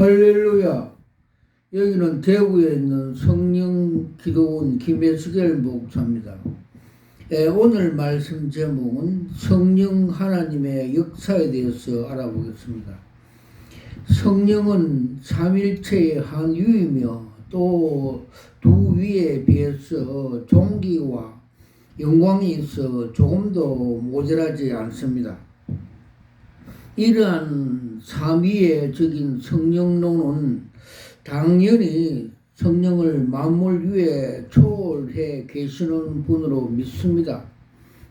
할렐루야. 여기는 대구에 있는 성령기도원 김혜수겔 목사입니다. 오늘 말씀 제목은 성령 하나님의 역사에 대해서 알아보겠습니다. 성령은 삼일체의 한 위이며 또 두 위에 비해서 존귀와 영광이 있어 조금도 모자라지 않습니다. 이러한 삼위의적인 성령론은 당연히 성령을 만물 위에 초월해 계시는 분으로 믿습니다.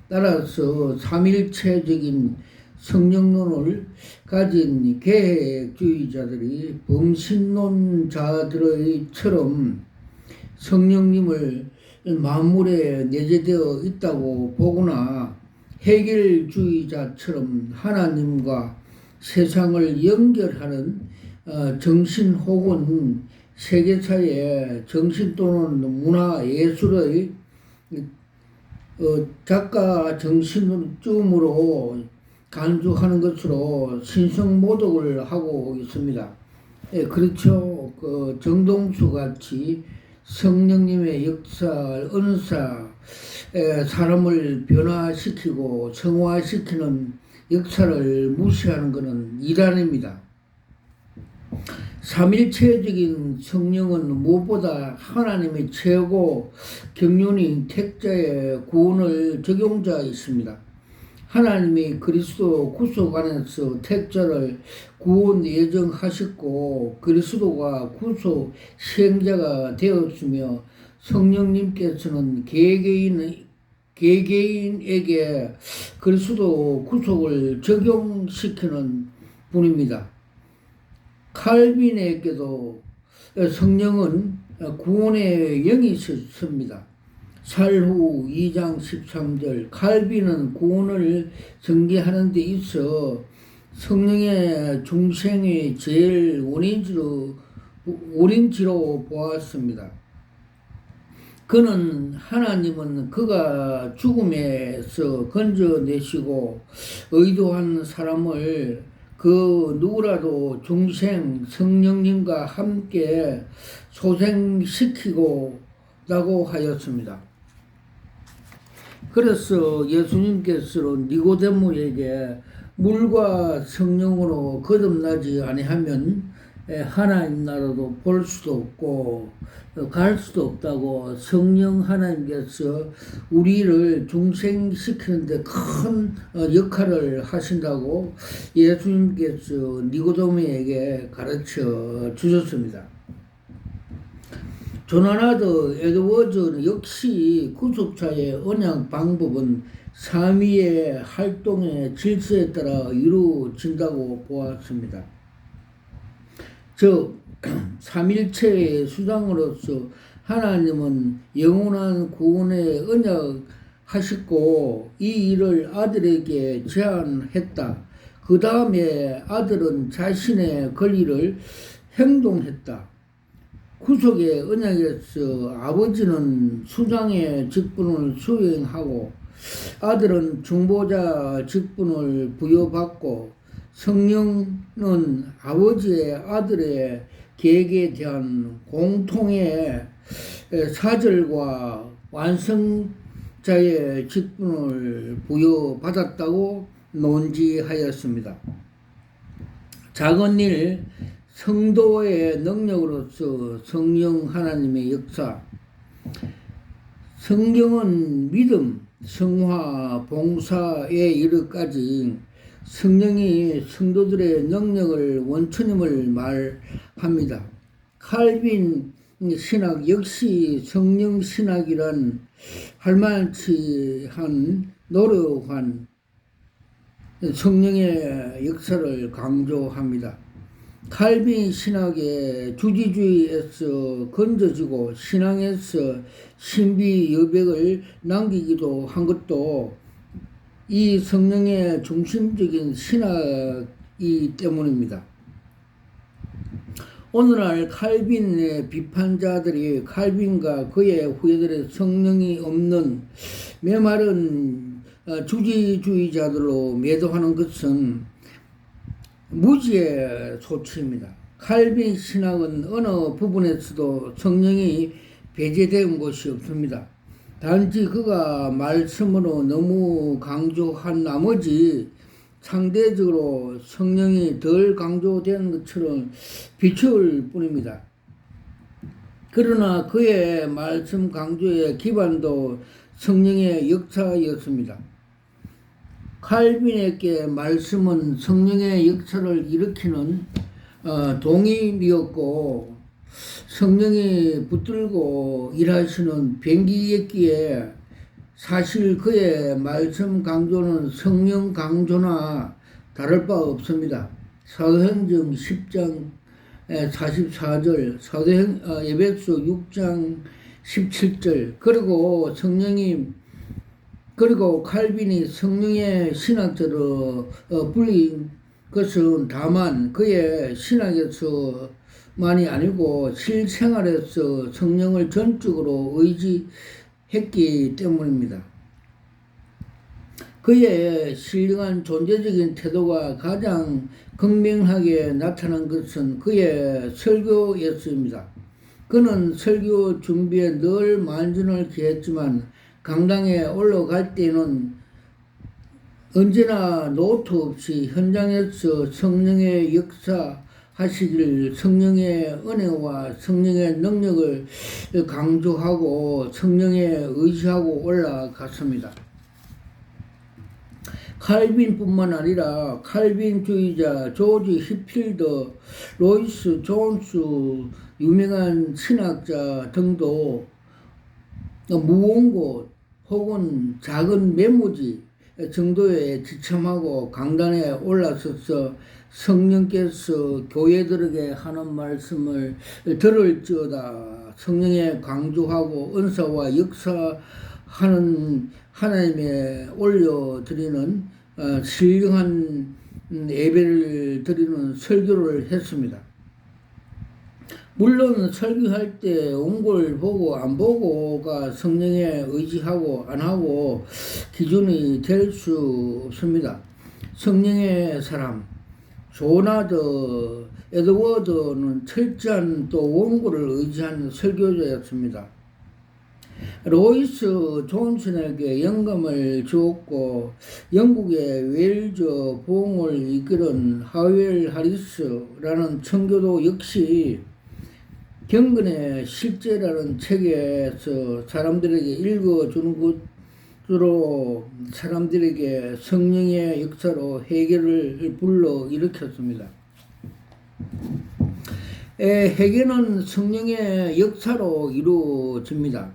따라서 삼일체적인 성령론을 가진 계획주의자들이 범신론자들의처럼 성령님을 만물에 내재되어 있다고 보거나 해결주의자처럼 하나님과 세상을 연결하는 정신 혹은 세계사의 정신 또는 문화 예술의 작가 정신쯤으로 간주하는 것으로 신성모독을 하고 있습니다. 그렇죠. 정동수 같이 성령님의 역사, 은사, 사람을 변화시키고 성화시키는 역사를 무시하는 것은 이단입니다. 삼일체적인 성령은 무엇보다 하나님의 최고 경륜인 택자의 구원을 적용자이십니다. 하나님이 그리스도 구속 안에서 택자를 구원 예정하셨고 그리스도가 구속 시행자가 되었으며 성령님께서는 개개인에게 그리스도 구속을 적용시키는 분입니다. 칼빈에게도 성령은 구원의 영이셨습니다. 살후 2장 13절 칼빈은 구원을 전개하는 데 있어 성령의 중생의 제일 원인지로 보았습니다. 그는 하나님은 그가 죽음에서 건져내시고 의도한 사람을 그 누구라도 중생 성령님과 함께 소생시키고 라고 하였습니다. 그래서 예수님께서 니고데모에게 물과 성령으로 거듭나지 아니하면 하나님 나라도 볼 수도 없고 갈 수도 없다고 성령 하나님께서 우리를 중생시키는데 큰 역할을 하신다고 예수님께서 니고데모에게 가르쳐 주셨습니다. 조나나드 에드워즈는 역시 구속자의 언약 방법은 삼위의 활동의 질서에 따라 이루어진다고 보았습니다. 즉 삼일체의 수장으로서 하나님은 영원한 구원의 언약하셨고 이 일을 아들에게 제안했다. 그 다음에 아들은 자신의 권리를 행동했다. 구속의 언약에서 아버지는 수장의 직분을 수행하고 아들은 중보자 직분을 부여받고 성령은 아버지의 아들의 계획에 대한 공통의 사절과 완성자의 직분을 부여받았다고 논지하였습니다. 작은 일 성도의 능력으로서 성령 하나님의 역사. 성경은 믿음, 성화, 봉사에 이르기까지 성령이 성도들의 능력을 원천임을 말합니다. 칼빈 신학 역시 성령 신학이란 할만치한 노력한 성령의 역사를 강조합니다. 칼빈 신학의 주지주의에서 건져지고 신앙에서 신비 여백을 남기기도 한 것도 이 성령의 중심적인 신학이기 때문입니다. 오늘날 칼빈의 비판자들이 칼빈과 그의 후예들의 성령이 없는 메마른 주지주의자들로 매도하는 것은 무지의 소치입니다. 칼빈 신학은 어느 부분에서도 성령이 배제된 곳이 없습니다. 단지 그가 말씀으로 너무 강조한 나머지 상대적으로 성령이 덜 강조된 것처럼 비추을 뿐입니다. 그러나 그의 말씀 강조의 기반도 성령의 역사였습니다. 칼빈에게 말씀은 성령의 역사를 일으키는 동인이었고 성령이 붙들고 일하시는 병기였기에 사실 그의 말씀 강조는 성령 강조나 다를 바 없습니다. 사도행전 10장 44절, 에베소 6장 17절, 그리고 칼빈이 성령의 신학자로 불린 것은 다만 그의 신학에서만이 아니고 실생활에서 성령을 전적으로 의지했기 때문입니다. 그의 신령한 존재적인 태도가 가장 극명하게 나타난 것은 그의 설교였습니다. 그는 설교 준비에 늘 만전을 기했지만 강당에 올라갈 때는 언제나 노트 없이 현장에서 성령의 역사하시길 성령의 은혜와 성령의 능력을 강조하고 성령에 의지하고 올라갔습니다. 칼빈뿐만 아니라 칼빈주의자 조지 히필더, 로이스 존스, 유명한 신학자 등도 무언 곳 혹은 작은 메모지 정도에 지참하고 강단에 올라서서 성령께서 교회들에게 하는 말씀을 들을지어다 성령에 강조하고 은사와 역사하는 하나님에 올려드리는 신령한 예배를 드리는 설교를 했습니다. 물론 설교할 때 온 걸 보고 안 보고가 성령에 의지하고 안 하고 기준이 될 수 없습니다. 성령의 사람 조나드 에드워드는 철저한 또 원고를 의지한 설교자였습니다. 로이스 존슨에게 영감을 주었고 영국의 웨일즈 부흥을 이끌은 하웰 하리스라는 청교도 역시 경건의 실제라는 책에서 사람들에게 읽어주는 것으로 사람들에게 성령의 역사로 해결을 불러일으켰습니다. 해결은 성령의 역사로 이루어집니다.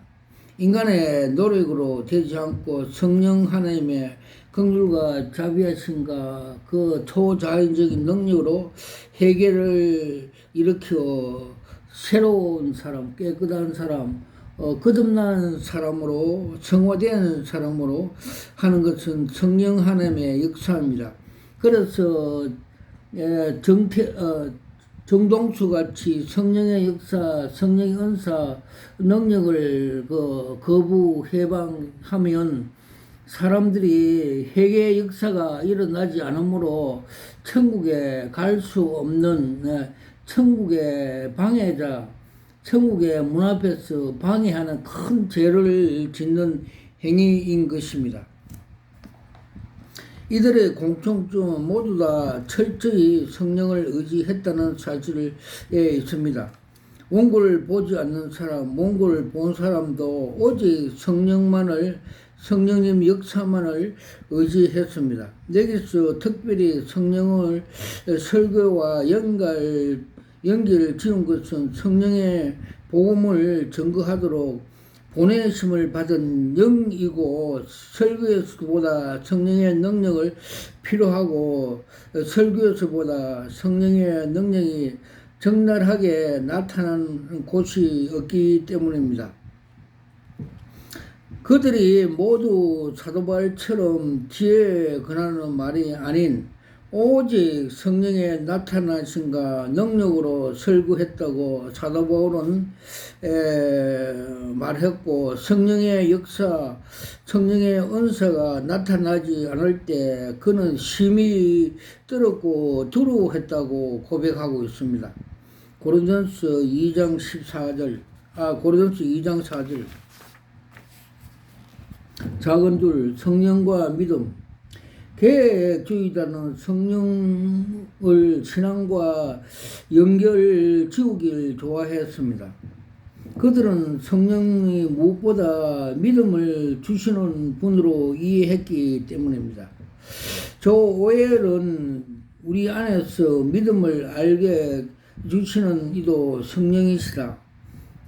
인간의 노력으로 되지 않고 성령 하나님의 긍휼과 자비하심과 그 초자연적인 능력으로 해결을 일으켜 새로운 사람, 깨끗한 사람, 거듭난 사람으로 성화된 사람으로 하는 것은 성령 하나님의 역사입니다. 그래서 정동수 같이 성령의 역사, 성령의 은사, 능력을 거부 해방하면 사람들이 회개의 역사가 일어나지 않으므로 천국에 갈 수 없는 천국의 방해자, 천국의 문 앞에서 방해하는 큰 죄를 짓는 행위인 것입니다. 이들의 공통점은 모두 다 철저히 성령을 의지했다는 사실에 있습니다. 원고를 보지 않는 사람, 원고를 본 사람도 오직 성령님 역사만을 의지했습니다. 여기서 특별히 성령을 설교와 연기를 지은 것은 성령의 복음을 증거하도록 보내심을 받은 영이고 설교에서보다 성령의 능력을 필요하고 설교에서보다 성령의 능력이 적나라하게 나타나는 곳이 없기 때문입니다. 그들이 모두 사도 바울처럼 지혜에 근하는 말이 아닌 오직 성령의 나타나심과 능력으로 설교했다고 사도 바울은 말했고 성령의 역사, 성령의 은사가 나타나지 않을 때 그는 심히 떨었고 두려워했다고 고백하고 있습니다. 고린도전서 2장 14절, 고린도전서 2장 4절. 작은 둘, 성령과 믿음. 계획주의자는 성령을 신앙과 연결 지우길 좋아했습니다. 그들은 성령이 무엇보다 믿음을 주시는 분으로 이해했기 때문입니다. 저 오엘은 우리 안에서 믿음을 알게 주시는 이도 성령이시다.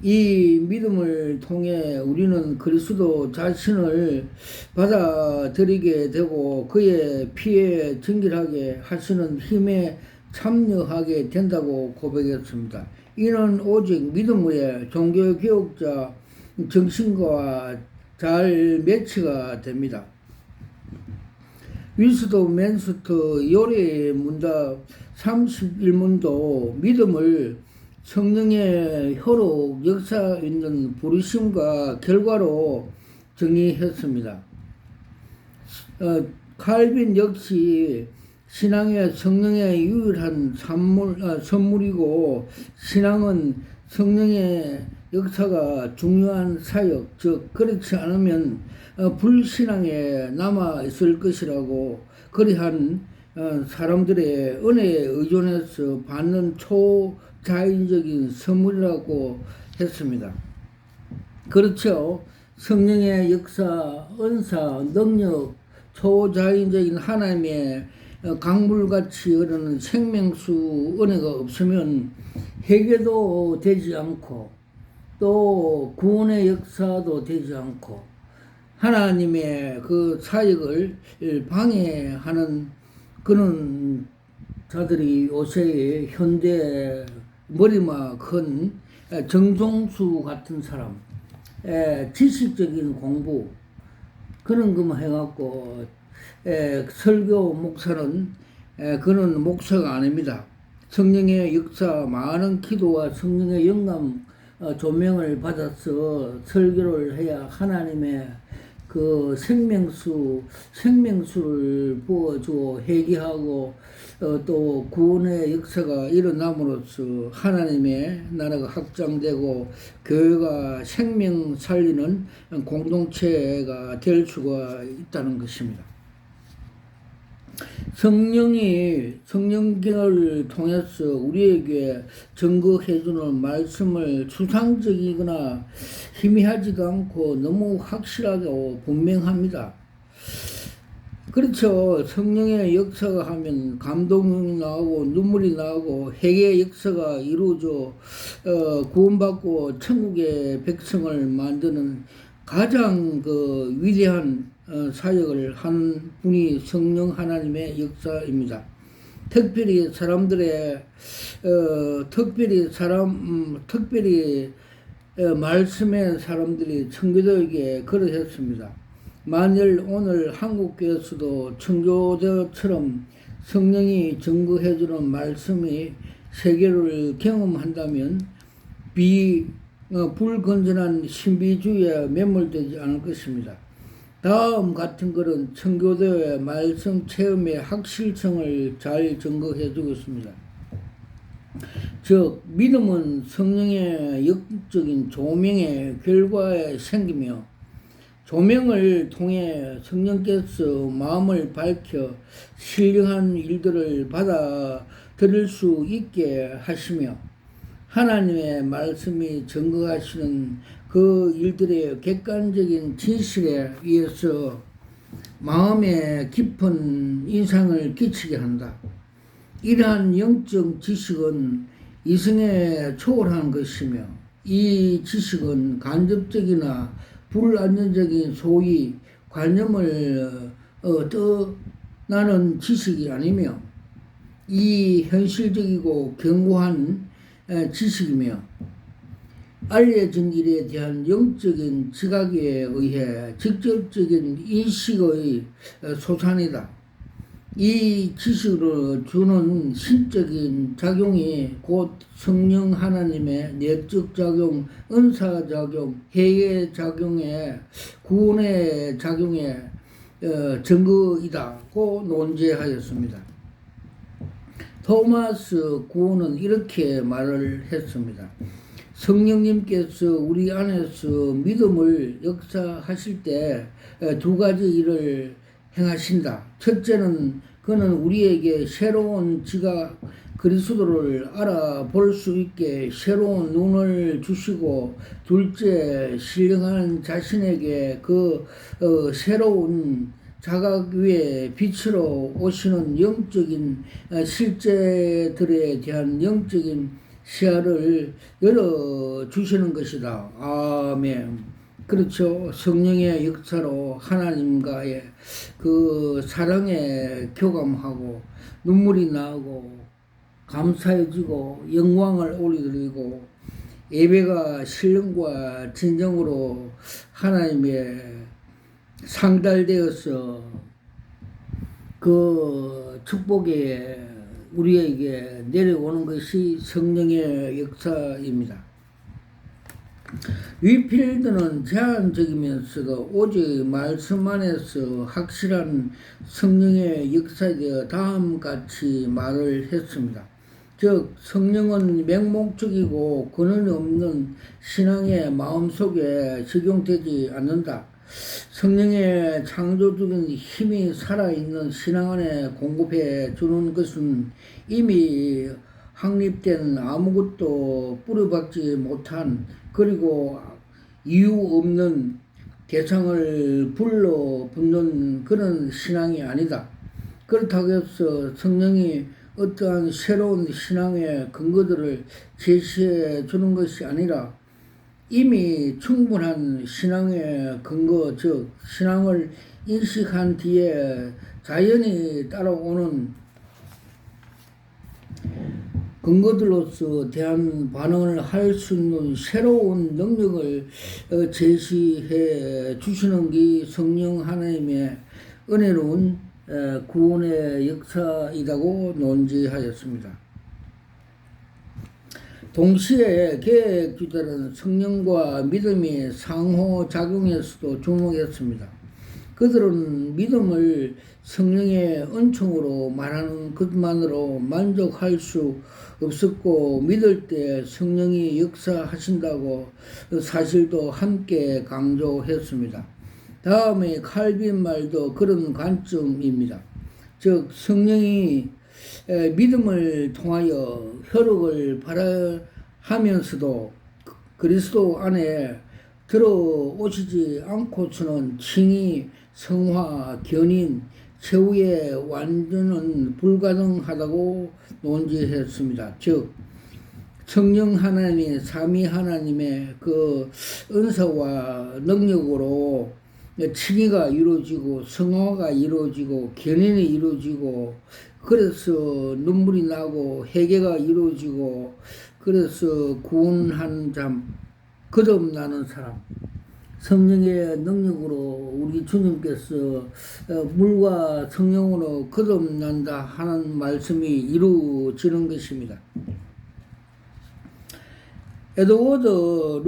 이 믿음을 통해 우리는 그리스도 자신을 받아들이게 되고 그의 피에 정결하게 하시는 힘에 참여하게 된다고 고백했습니다. 이는 오직 믿음 위에 종교개혁자 정신과 잘 매치가 됩니다. 위스도 맨스터 요리 문답 31문도 믿음을 성령의 혀로 역사 있는 부르심과 결과로 정의했습니다. 칼빈 역시 신앙의 성령의 유일한 선물이고 신앙은 성령의 역사가 중요한 사역, 즉 그렇지 않으면 불신앙에 남아 있을 것이라고 그리한 사람들의 은혜에 의존해서 받는 초자연적인 선물이라고 했습니다. 그렇죠. 성령의 역사, 은사, 능력, 초자연적인 하나님의 강물같이 흐르는 생명수 은혜가 없으면 회개도 되지 않고 또 구원의 역사도 되지 않고 하나님의 그 사역을 방해하는 그런 자들이 요새 현대 머리만 큰 정종수 같은 사람, 지식적인 공부 그런 것만 해갖고 설교 목사는 그는 목사가 아닙니다. 성령의 역사, 많은 기도와 성령의 영감 조명을 받아서 설교를 해야 하나님의 그 생명수를 부어주어 회개하고 또 구원의 역사가 일어남으로써 하나님의 나라가 확장되고 교회가 생명 살리는 공동체가 될 수가 있다는 것입니다. 성령이 성령을 통해서 우리에게 증거해주는 말씀을 추상적이거나 희미하지도 않고 너무 확실하고 분명합니다. 그렇죠. 성령의 역사가 하면 감동이 나오고 눈물이 나오고 회개의 역사가 이루어져 구원받고 천국의 백성을 만드는 가장 그 위대한 사역을 한 분이 성령 하나님의 역사입니다. 특별히 말씀의 사람들이 청교도에게 그러했습니다. 만일 오늘 한국교회에서도 청교도처럼 성령이 증거해주는 말씀이 세계를 경험한다면 불건전한 신비주의에 매몰되지 않을 것입니다. 다음 같은 글은 청교도의 말씀 체험의 확실성을 잘 증거해 주고 있습니다. 즉 믿음은 성령의 영적인 조명의 결과에 생기며 조명을 통해 성령께서 마음을 밝혀 신령한 일들을 받아들일 수 있게 하시며 하나님의 말씀이 증거하시는 그 일들의 객관적인 진실에 의해서 마음에 깊은 인상을 끼치게 한다. 이러한 영적 지식은 이성에 초월한 것이며 이 지식은 간접적이나 불안전적인 소위 관념을 떠나는 지식이 아니며 이 현실적이고 견고한 지식이며 알려진 일에 대한 영적인 지각에 의해 직접적인 인식의 소산이다. 이 지식으로 주는 신적인 작용이 곧 성령 하나님의 내적 작용, 은사 작용, 회개 작용의 구원의 작용의 증거이다고 논제하였습니다. 토마스 구원은 이렇게 말을 했습니다. 성령님께서 우리 안에서 믿음을 역사하실 때 두 가지 일을 행하신다. 첫째는 그는 우리에게 새로운 지각 그리스도를 알아볼 수 있게 새로운 눈을 주시고, 둘째, 신령한 자신에게 그 새로운 자각 위에 빛으로 오시는 영적인 실제들에 대한 영적인 시야를 열어주시는 것이다. 아멘. 그렇죠. 성령의 역사로 하나님과의 그 사랑에 교감하고 눈물이 나고 감사해지고 영광을 올려드리고 예배가 신령과 진정으로 하나님의 상달되어서 그 축복에 우리에게 내려오는 것이 성령의 역사입니다. 위필드는 제한적이면서도 오직 말씀 안에서 확실한 성령의 역사에 대해 다음같이 말을 했습니다. 즉 성령은 맹목적이고 근원이 없는 신앙의 마음속에 적용되지 않는다. 성령의 창조적인 힘이 살아있는 신앙 안에 공급해 주는 것은 이미 확립된 아무것도 뿌려박지 못한, 그리고 이유 없는 대상을 불러붙는 그런 신앙이 아니다. 그렇다고 해서 성령이 어떠한 새로운 신앙의 근거들을 제시해 주는 것이 아니라 이미 충분한 신앙의 근거, 즉 신앙을 인식한 뒤에 자연히 따라오는 근거들로서 대한 반응을 할 수 있는 새로운 능력을 제시해 주시는 게 성령 하나님의 은혜로운 구원의 역사이라고 논지하였습니다. 동시에 개혁주들은 성령과 믿음이 상호작용에서도 주목했습니다. 그들은 믿음을 성령의 은총으로 말하는 것만으로 만족할 수 없었고, 믿을 때 성령이 역사하신다고 사실도 함께 강조했습니다. 다음에 칼빈 말도 그런 관점입니다. 즉 성령이 믿음을 통하여 효력을 발휘하면서도 그리스도 안에 들어오시지 않고서는 칭의, 성화, 견인, 최후의 완전은 불가능하다고 논지했습니다. 즉 성령 하나님의 삼위 하나님의 그 은사와 능력으로 칭의가 이루어지고 성화가 이루어지고 견인이 이루어지고, 그래서 눈물이 나고 회개가 이루어지고, 그래서 구원한 자, 거듭나는 사람, 성령의 능력으로 우리 주님께서 물과 성령으로 거듭난다 하는 말씀이 이루어지는 것입니다. 에드워드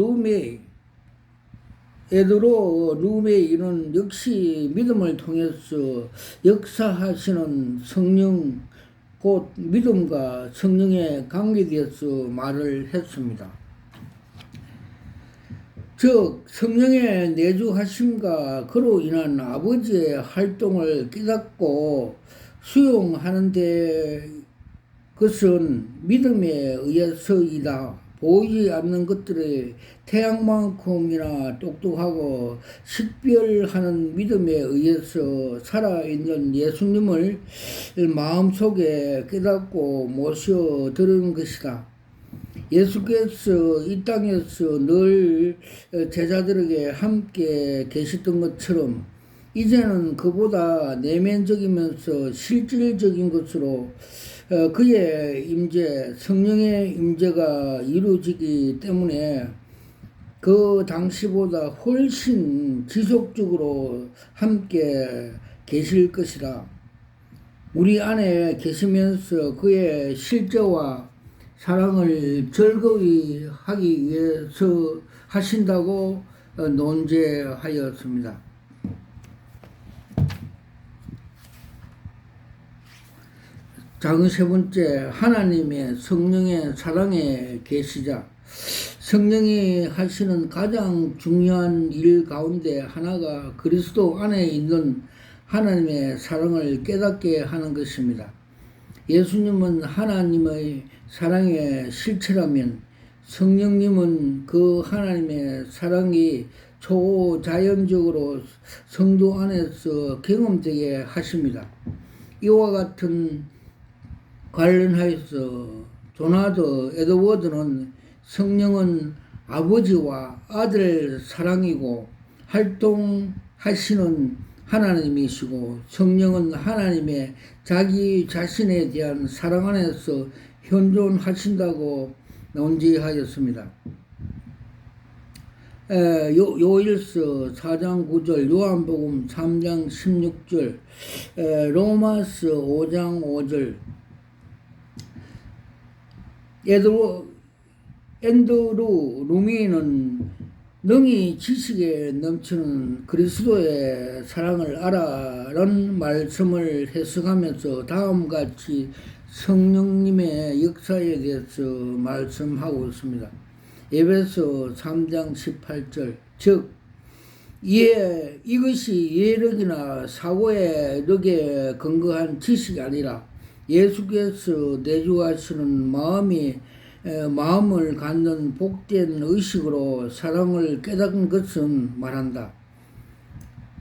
루메이는 역시 믿음을 통해서 역사하시는 성령, 곧 믿음과 성령의 관계에 대해서 말을 했습니다. 즉 성령의 내주하심과 그로 인한 아버지의 활동을 깨닫고 수용하는 데 그것은 믿음에 의해서이다. 보이지 않는 것들의 태양만큼이나 똑똑하고 식별하는 믿음에 의해서 살아있는 예수님을 마음속에 깨닫고 모셔드리는 것이다. 예수께서 이 땅에서 늘 제자들에게 함께 계셨던 것처럼 이제는 그보다 내면적이면서 실질적인 것으로 그의 임재, 성령의 임재가 이루어지기 때문에 그 당시보다 훨씬 지속적으로 함께 계실 것이다. 우리 안에 계시면서 그의 실제와 사랑을 즐거이 하기 위해서 하신다고 논제하였습니다. 작은 세 번째, 하나님의 성령의 사랑의 계시자. 성령이 하시는 가장 중요한 일 가운데 하나가 그리스도 안에 있는 하나님의 사랑을 깨닫게 하는 것입니다. 예수님은 하나님의 사랑의 실체라면 성령님은 그 하나님의 사랑이 초자연적으로 성도 안에서 경험되게 하십니다. 이와 같은 관련하여서 조나더 에드워드는 성령은 아버지와 아들 사랑이고 활동하시는 하나님이시고 성령은 하나님의 자기 자신에 대한 사랑 안에서 현존하신다고 논지하였습니다. 요일서 4장 9절, 요한복음 3장 16절, 로마서 5장 5절, 앤드루 루미는 능히 지식에 넘치는 그리스도의 사랑을 알아라는 말씀을 해석하면서 다음같이 성령님의 역사에 대해서 말씀하고 있습니다. 에베소 3장 18절, 즉 이것이 예력이나 사고의 력에 근거한 지식이 아니라 예수께서 내주하시는 마음을 갖는 복된 의식으로 사랑을 깨닫는 것은 말한다.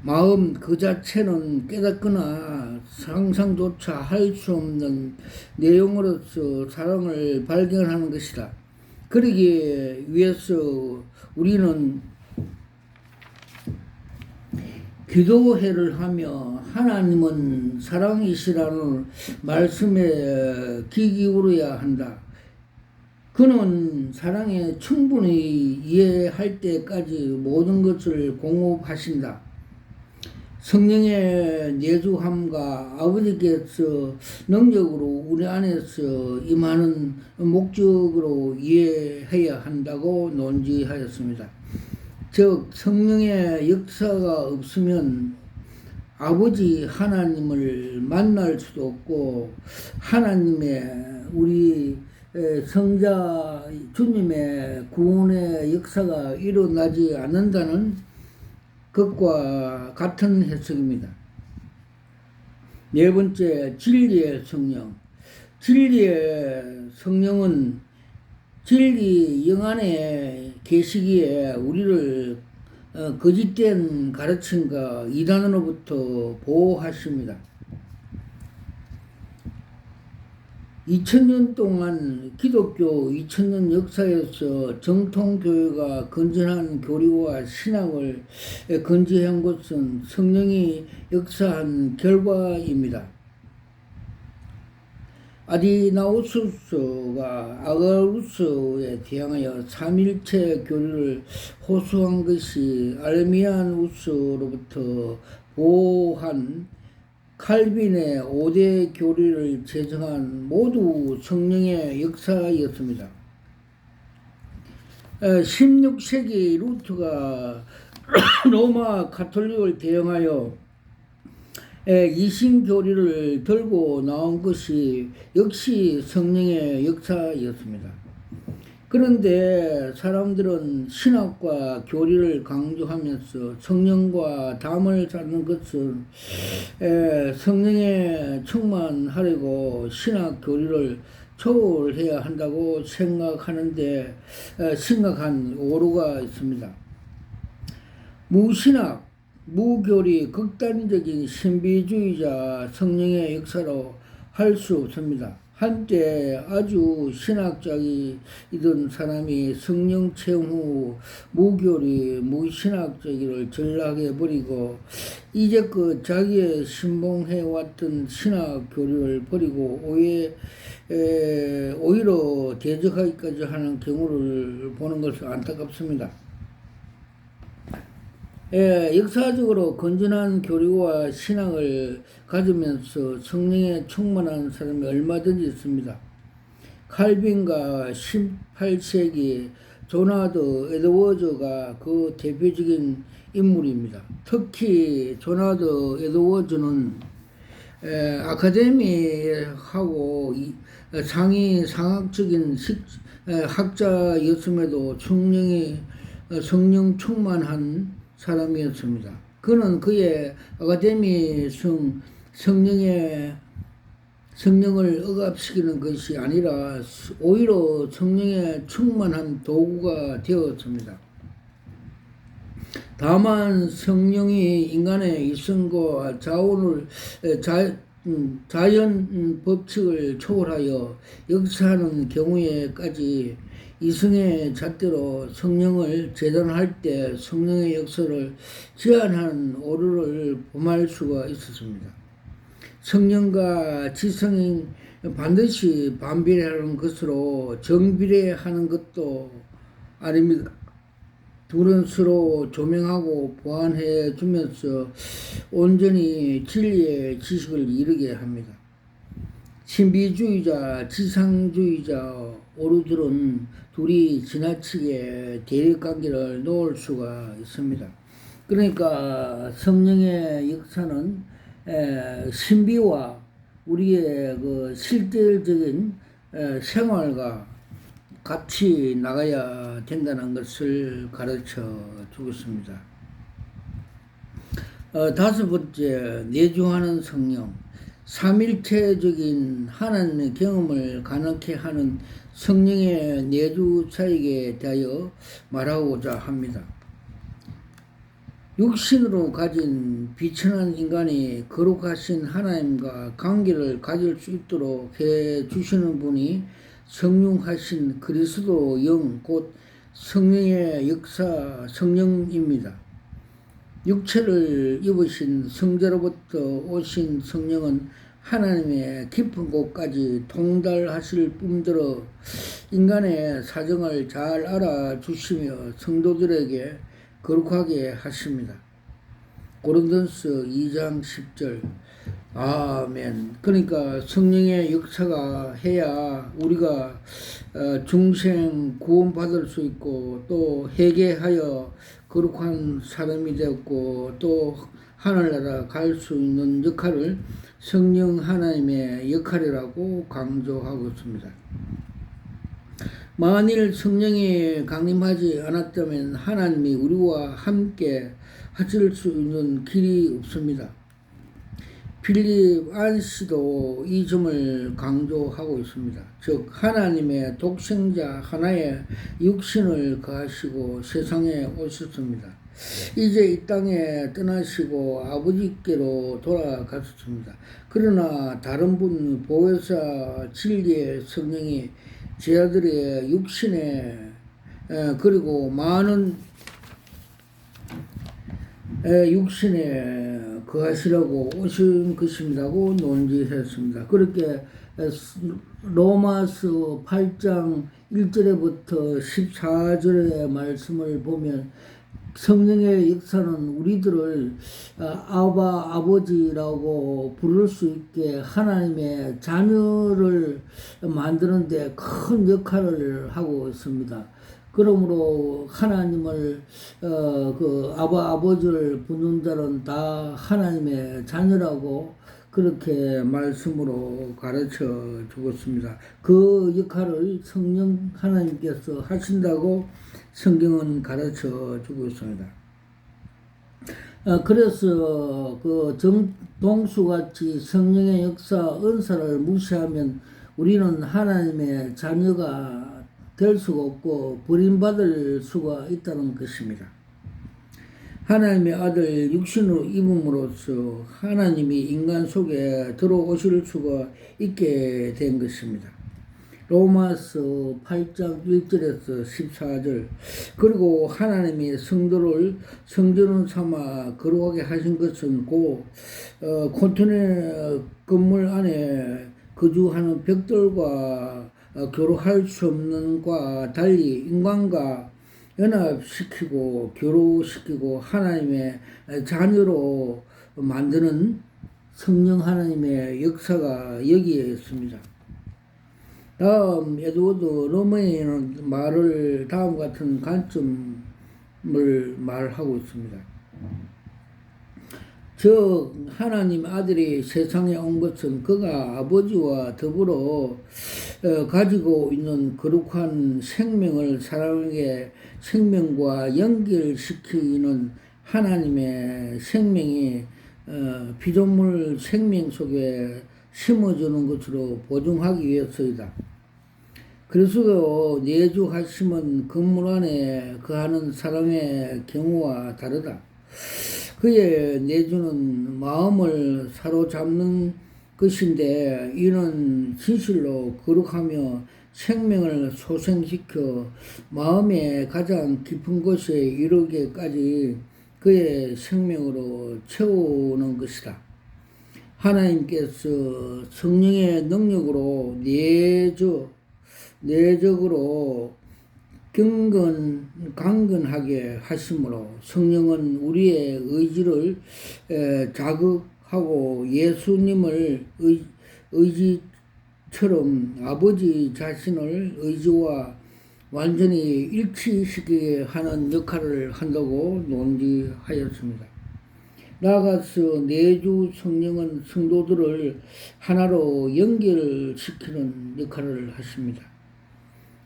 마음 그 자체는 깨닫거나 상상조차 할 수 없는 내용으로서 사랑을 발견하는 것이다. 그러기 위해서 우리는 기도회를 하며 하나님은 사랑이시라는 말씀에 귀 기울여야 한다. 그는 사랑에 충분히 이해할 때까지 모든 것을 공급하신다. 성령의 내주함과 아버지께서 능력으로 우리 안에서 임하는 목적으로 이해해야 한다고 논지하였습니다. 즉 성령의 역사가 없으면 아버지 하나님을 만날 수도 없고 하나님의 우리 성자 주님의 구원의 역사가 일어나지 않는다는 것과 같은 해석입니다. 네 번째, 진리의 성령. 진리의 성령은 진리 영안에 계시기에 우리를 거짓된 가르침과 이단으로부터 보호하십니다. 2000년 동안 기독교 2000년 역사에서 정통교회가 건전한 교리와 신학을 건지한 것은 성령이 역사한 결과입니다. 아디나우스가 아가루스에 대항하여 삼일체 교리를 호소한 것이 알미아누스로부터 보호한 칼빈의 5대 교리를 제정한 모두 성령의 역사였습니다. 16세기 루터가 로마 가톨릭을 대항하여 이신교리를 들고 나온 것이 역시 성령의 역사였습니다. 그런데 사람들은 신학과 교리를 강조하면서 성령과 담을 쌓는 것은 성령에 충만하려고 신학 교리를 초월해야 한다고 생각하는데 심각한 오류가 있습니다. 무신학, 무교리, 극단적인 신비주의자 성령의 역사로 할 수 없습니다. 한때 아주 신학적이던 사람이 성령 체험 후 무교리, 무신학적이를 전락해 버리고 이제껏 자기의 신봉해왔던 신학 교리를 버리고 오히려 대적하기까지 하는 경우를 보는 것은 안타깝습니다. 역사적으로 건전한 교리와 신앙을 가지면서 성령에 충만한 사람이 얼마든지 있습니다. 칼빈과 18세기 조나더 에드워즈가 그 대표적인 인물입니다. 특히 조나더 에드워즈는 아카데미하고 상위 상학적인 학자였음에도 성령 충만한 사람이었습니다. 그는 그의 아카데미성 성령을 억압시키는 것이 아니라 오히려 성령에 충만한 도구가 되었습니다. 다만 성령이 인간의 이성과 자연 법칙을 초월하여 역사하는 경우에까지 이성의 잣대로 성령을 재단할 때 성령의 역사를 제한하는 오류를 범할 수가 있었습니다. 성령과 지성이 반드시 반비례하는 것으로 정비례하는 것도 아닙니다. 둘은 서로 조명하고 보완해 주면서 온전히 진리의 지식을 이루게 합니다. 신비주의자, 지상주의자 오류들은 둘이 지나치게 대립관계를 놓을 수가 있습니다. 그러니까 성령의 역사는 신비와 우리의 그 실질적인 생활과 같이 나가야 된다는 것을 가르쳐 주고 있습니다. 다섯 번째, 내주하는 성령. 삼일체적인 하나님의 경험을 가능케 하는 성령의 내주자에게 대하여 말하고자 합니다. 육신으로 가진 비천한 인간이 거룩하신 하나님과 관계를 가질 수 있도록 해 주시는 분이 성령하신 그리스도 영, 곧 성령의 역사, 성령입니다. 육체를 입으신 성자로부터 오신 성령은 하나님의 깊은 곳까지 통달하실 뿐더러 인간의 사정을 잘 알아주시며 성도들에게 거룩하게 하십니다. 고린도서 2장 10절. 아멘. 그러니까 성령의 역사가 해야 우리가 중생 구원받을 수 있고 또 회개하여 거룩한 사람이 되었고 또 하늘나라 갈 수 있는 역할을 성령 하나님의 역할이라고 강조하고 있습니다. 만일 성령이 강림하지 않았다면 하나님이 우리와 함께 하실 수 있는 길이 없습니다. 필립 안시도 이 점을 강조하고 있습니다. 즉 하나님의 독생자 하나의 육신을 거하시고 세상에 오셨습니다. 이제 이 땅에 떠나시고 아버지께로 돌아가셨습니다. 그러나 다른 분 보혜사 진리의 성령이 제 아들의 육신에 그리고 많은 육신에 거하시라고 오신 것입니다고 논지했습니다. 그렇게 로마서 8장 1절에부터 14절의 말씀을 보면 성령의 역사는 우리들을 아버지라고 부를 수 있게 하나님의 자녀를 만드는 데 큰 역할을 하고 있습니다. 그러므로 하나님을 아버지를 부르는 자는 다 하나님의 자녀라고 그렇게 말씀으로 가르쳐 주었습니다. 그 역할을 성령 하나님께서 하신다고 성경은 가르쳐 주고 있습니다. 그래서 동수같이 성령의 역사, 은사를 무시하면 우리는 하나님의 자녀가 될 수가 없고 버림받을 수가 있다는 것입니다. 하나님의 아들 육신으로 입음으로써 하나님이 인간 속에 들어오실 수가 있게 된 것입니다. 로마서 8장 1절에서 14절. 그리고 하나님이 성도를 성전을 삼아 거룩하게 하신 것은 곧 콘테너 건물 안에 거주하는 벽돌과 교류할 수 없는 것과 달리 인간과 연합시키고 교류시키고 하나님의 자녀로 만드는 성령 하나님의 역사가 여기에 있습니다. 다음 에드워드 로머니는 말을 다음 같은 관점을 말하고 있습니다. 즉 하나님 아들이 세상에 온 것은 그가 아버지와 더불어 가지고 있는 거룩한 생명을 사람에게 생명과 연결시키는 하나님의 생명이 피조물 생명 속에 심어주는 것으로 보증하기 위해서이다. 그리스도 내주하심은 건물 안에 거하는 사람의 경우와 다르다. 그의 내주는 마음을 사로잡는 것인데 이는 진실로 거룩하며 생명을 소생시켜 마음의 가장 깊은 곳에 이르기까지 그의 생명으로 채우는 것이다. 하나님께서 성령의 능력으로 내적으로 강건하게 하심으로 성령은 우리의 의지를 자극하고 예수님을 의지처럼 아버지 자신을 의지와 완전히 일치시키게 하는 역할을 한다고 논지하였습니다. 나아가서 내주 성령은 성도들을 하나로 연결시키는 역할을 하십니다.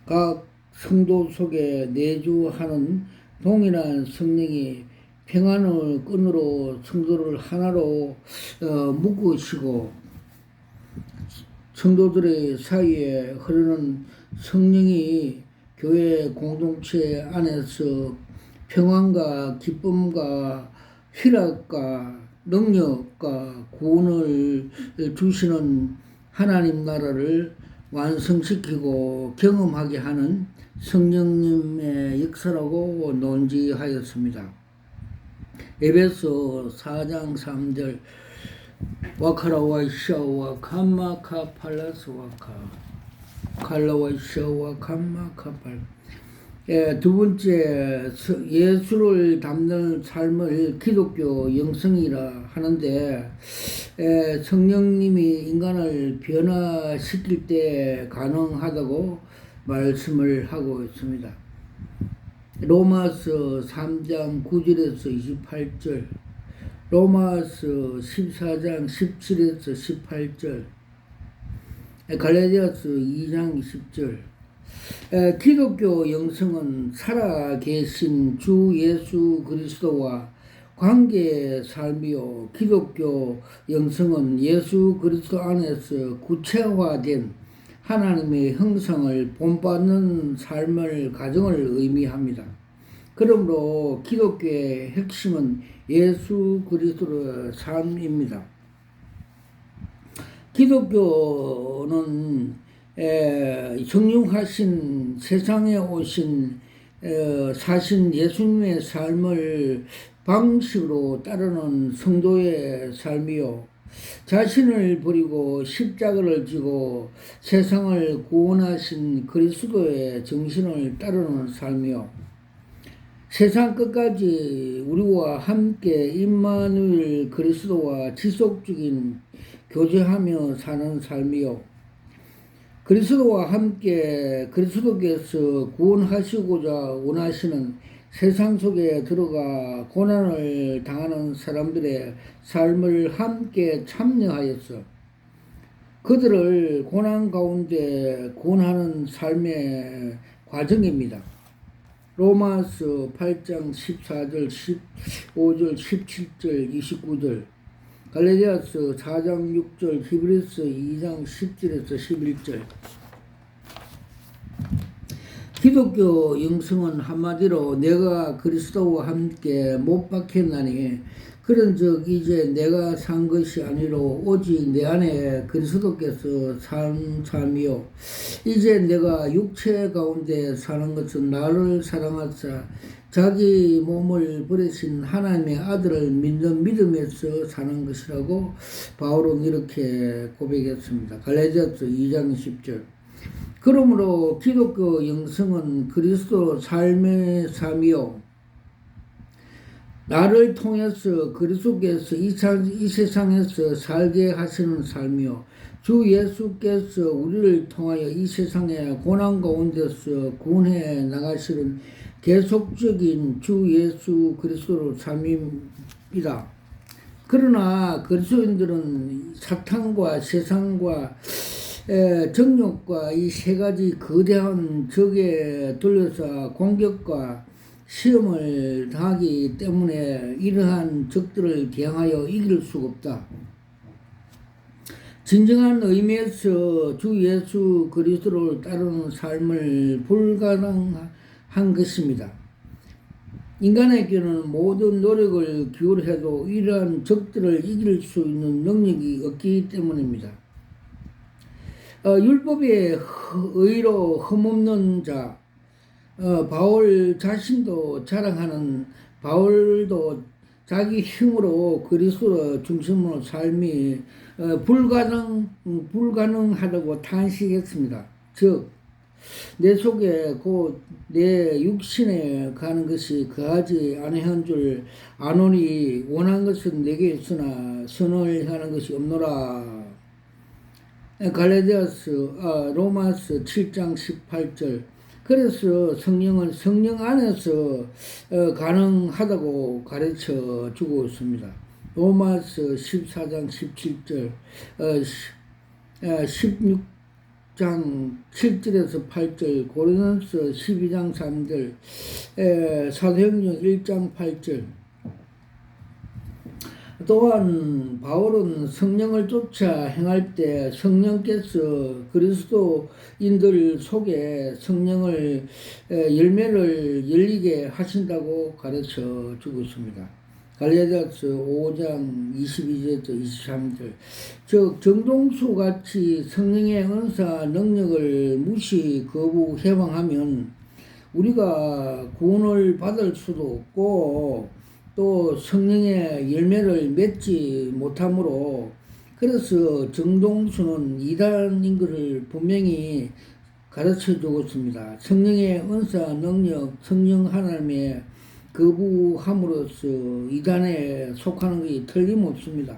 각 성도 속에 내주하는 동일한 성령이 평안의 끈으로 성도를 하나로 묶으시고 성도들의 사이에 흐르는 성령이 교회 공동체 안에서 평안과 기쁨과 희락과 능력과 구원을 주시는 하나님 나라를 완성시키고 경험하게 하는 성령님의 역사라고 논지하였습니다. 에베소 4장 3절 와카라와 샤와 감마카 팔라스와카 칼라와 샤와 감마카 팔 두 번째, 예수를 담는 삶을 기독교 영성이라 하는데 성령님이 인간을 변화시킬 때 가능하다고 말씀을 하고 있습니다. 로마서 3장 9절에서 28절, 로마서 14장 17에서 18절, 갈라디아서 2장 20절. 기독교 영성은 살아계신 주 예수 그리스도와 관계의 삶이요, 기독교 영성은 예수 그리스도 안에서 구체화된 하나님의 형상을 본받는 삶을 가정을 의미합니다. 그러므로 기독교의 핵심은 예수 그리스도의 삶입니다. 기독교는 성육하신 세상에 오신 사신 예수님의 삶을 방식으로 따르는 성도의 삶이요, 자신을 버리고 십자가를 지고 세상을 구원하신 그리스도의 정신을 따르는 삶이요, 세상 끝까지 우리와 함께 임마누엘 그리스도와 지속적인 교제하며 사는 삶이요, 그리스도와 함께 그리스도께서 구원하시고자 원하시는 세상 속에 들어가 고난을 당하는 사람들의 삶을 함께 참여하여서 그들을 고난 가운데 구원하는 삶의 과정입니다. 로마서 8장 14절, 15절, 17절, 29절, 갈라디아서 4장 6절, 히브리서 2장 10절에서 11절. 기독교 영성은 한마디로 내가 그리스도와 함께 못 박혔나니 그런즉 이제 내가 산 것이 아니로 오직 내 안에 그리스도께서 산 삶이요, 이제 내가 육체 가운데 사는 것은 나를 사랑하사 자기 몸을 버리신 하나님의 아들을 믿는 믿음에서 사는 것이라고 바울은 이렇게 고백했습니다. 갈라디아서 2장 10절. 그러므로 기독교 영성은 그리스도 삶의 삶이요, 나를 통해서 그리스도께서 이 세상에서 살게 하시는 삶이요, 주 예수께서 우리를 통하여 이 세상의 고난 가운데서 구원해 나가시는 계속적인 주 예수 그리스도의 삶입니다. 그러나 그리스도인들은 사탄과 세상과 정욕과 이 세 가지 거대한 적에 둘러싸 공격과 시험을 당하기 때문에 이러한 적들을 대항하여 이길 수가 없다. 진정한 의미에서 주 예수 그리스도를 따르는 삶을 불가능한 것입니다. 인간에게는 모든 노력을 기울여도 이러한 적들을 이길 수 있는 능력이 없기 때문입니다. 율법의 의로 흠없는 자, 바울 자신도 자랑하는 바울도 자기 힘으로 그리스도 중심으로 삶이 불가능하다고 탄식했습니다. 즉, 내 속에 곧 내 육신에 가는 것이 거하지 아니한 줄 아노니 원한 것은 내게 있으나 선을 하는 것이 없노라. 로마서 7장 18절. 그래서 성령은 성령 안에서 가능하다고 가르쳐 주고 있습니다. 로마서 14장 17절, 16장 7절에서 8절, 고린도서 12장 3절, 사도행전 1장 8절. 또한 바울은 성령을 쫓아 행할 때 성령께서 그리스도인들 속에 성령을 열매를 열리게 하신다고 가르쳐 주고 있습니다. 갈라디아서 5장 22절부터 23절. 즉 정동수 같이 성령의 은사 능력을 무시 거부 해방하면 우리가 구원을 받을 수도 없고 또 성령의 열매를 맺지 못하므로, 그래서 정동수는 이단인 것을 분명히 가르쳐 주고 있습니다. 성령의 은사 능력, 성령 하나님의 거부함으로써 이단에 속하는 것이 틀림없습니다.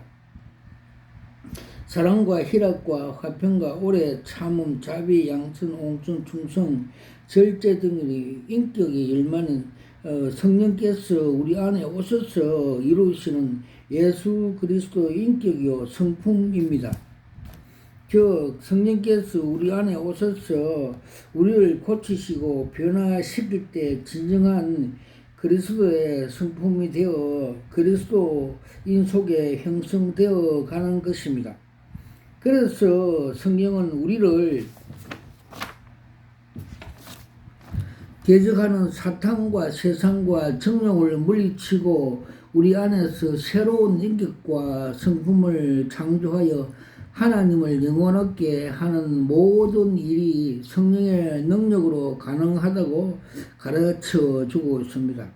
사랑과 희락과 화평과 오래 참음, 자비, 양선, 옹sun, 충성, 절제 등의 인격이 열만한 성령께서 우리 안에 오셔서 이루시는 예수 그리스도 인격이요 성품입니다. 즉 성령께서 우리 안에 오셔서 우리를 고치시고 변화시킬 때 진정한 그리스도의 성품이 되어 그리스도인 속에 형성되어 가는 것입니다. 그래서 성경은 우리를 대적하는 사탄과 세상과 정욕을 물리치고 우리 안에서 새로운 인격과 성품을 창조하여 하나님을 영원하게 하는 모든 일이 성령의 능력으로 가능하다고 가르쳐 주고 있습니다.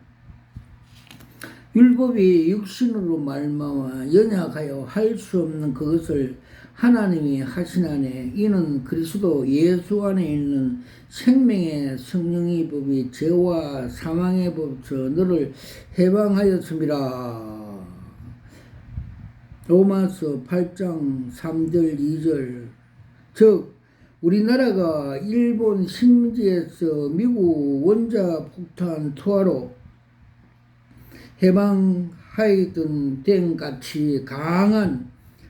율법이 육신으로 말미암아 연약하여 할 수 없는 그것을 하나님이 하시나니 이는 그리스도 예수 안에 있는 생명의 성령의 법이 죄와 사망의 법에서 너를 해방하였습니다. 로마서 8장 3절 2절. 즉 우리나라가 일본 식민지에서 미국 원자 폭탄 투하로 해방하였던 된 같이 강한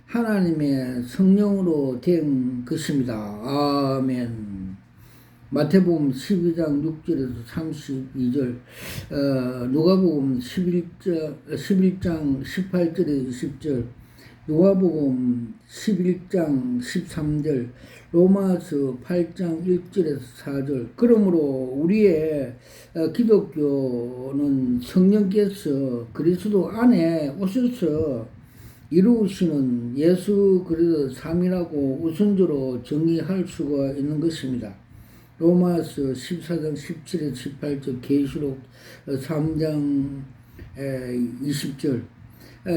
하나님의 성령으로 된 것입니다. 아멘. 마태복음 12장 6절에서 32절, 누가복음 11장 18절에서 20절, 누가복음 11장 13절, 로마서 8장 1절에서 4절. 그러므로 우리의 기독교는 성령께서 그리스도 안에 오셔서 이루시는 예수 그리스도 삼위라고 우선적으로 정의할 수가 있는 것입니다. 로마서 14장 17에서 18절, 계시록 3장 20절.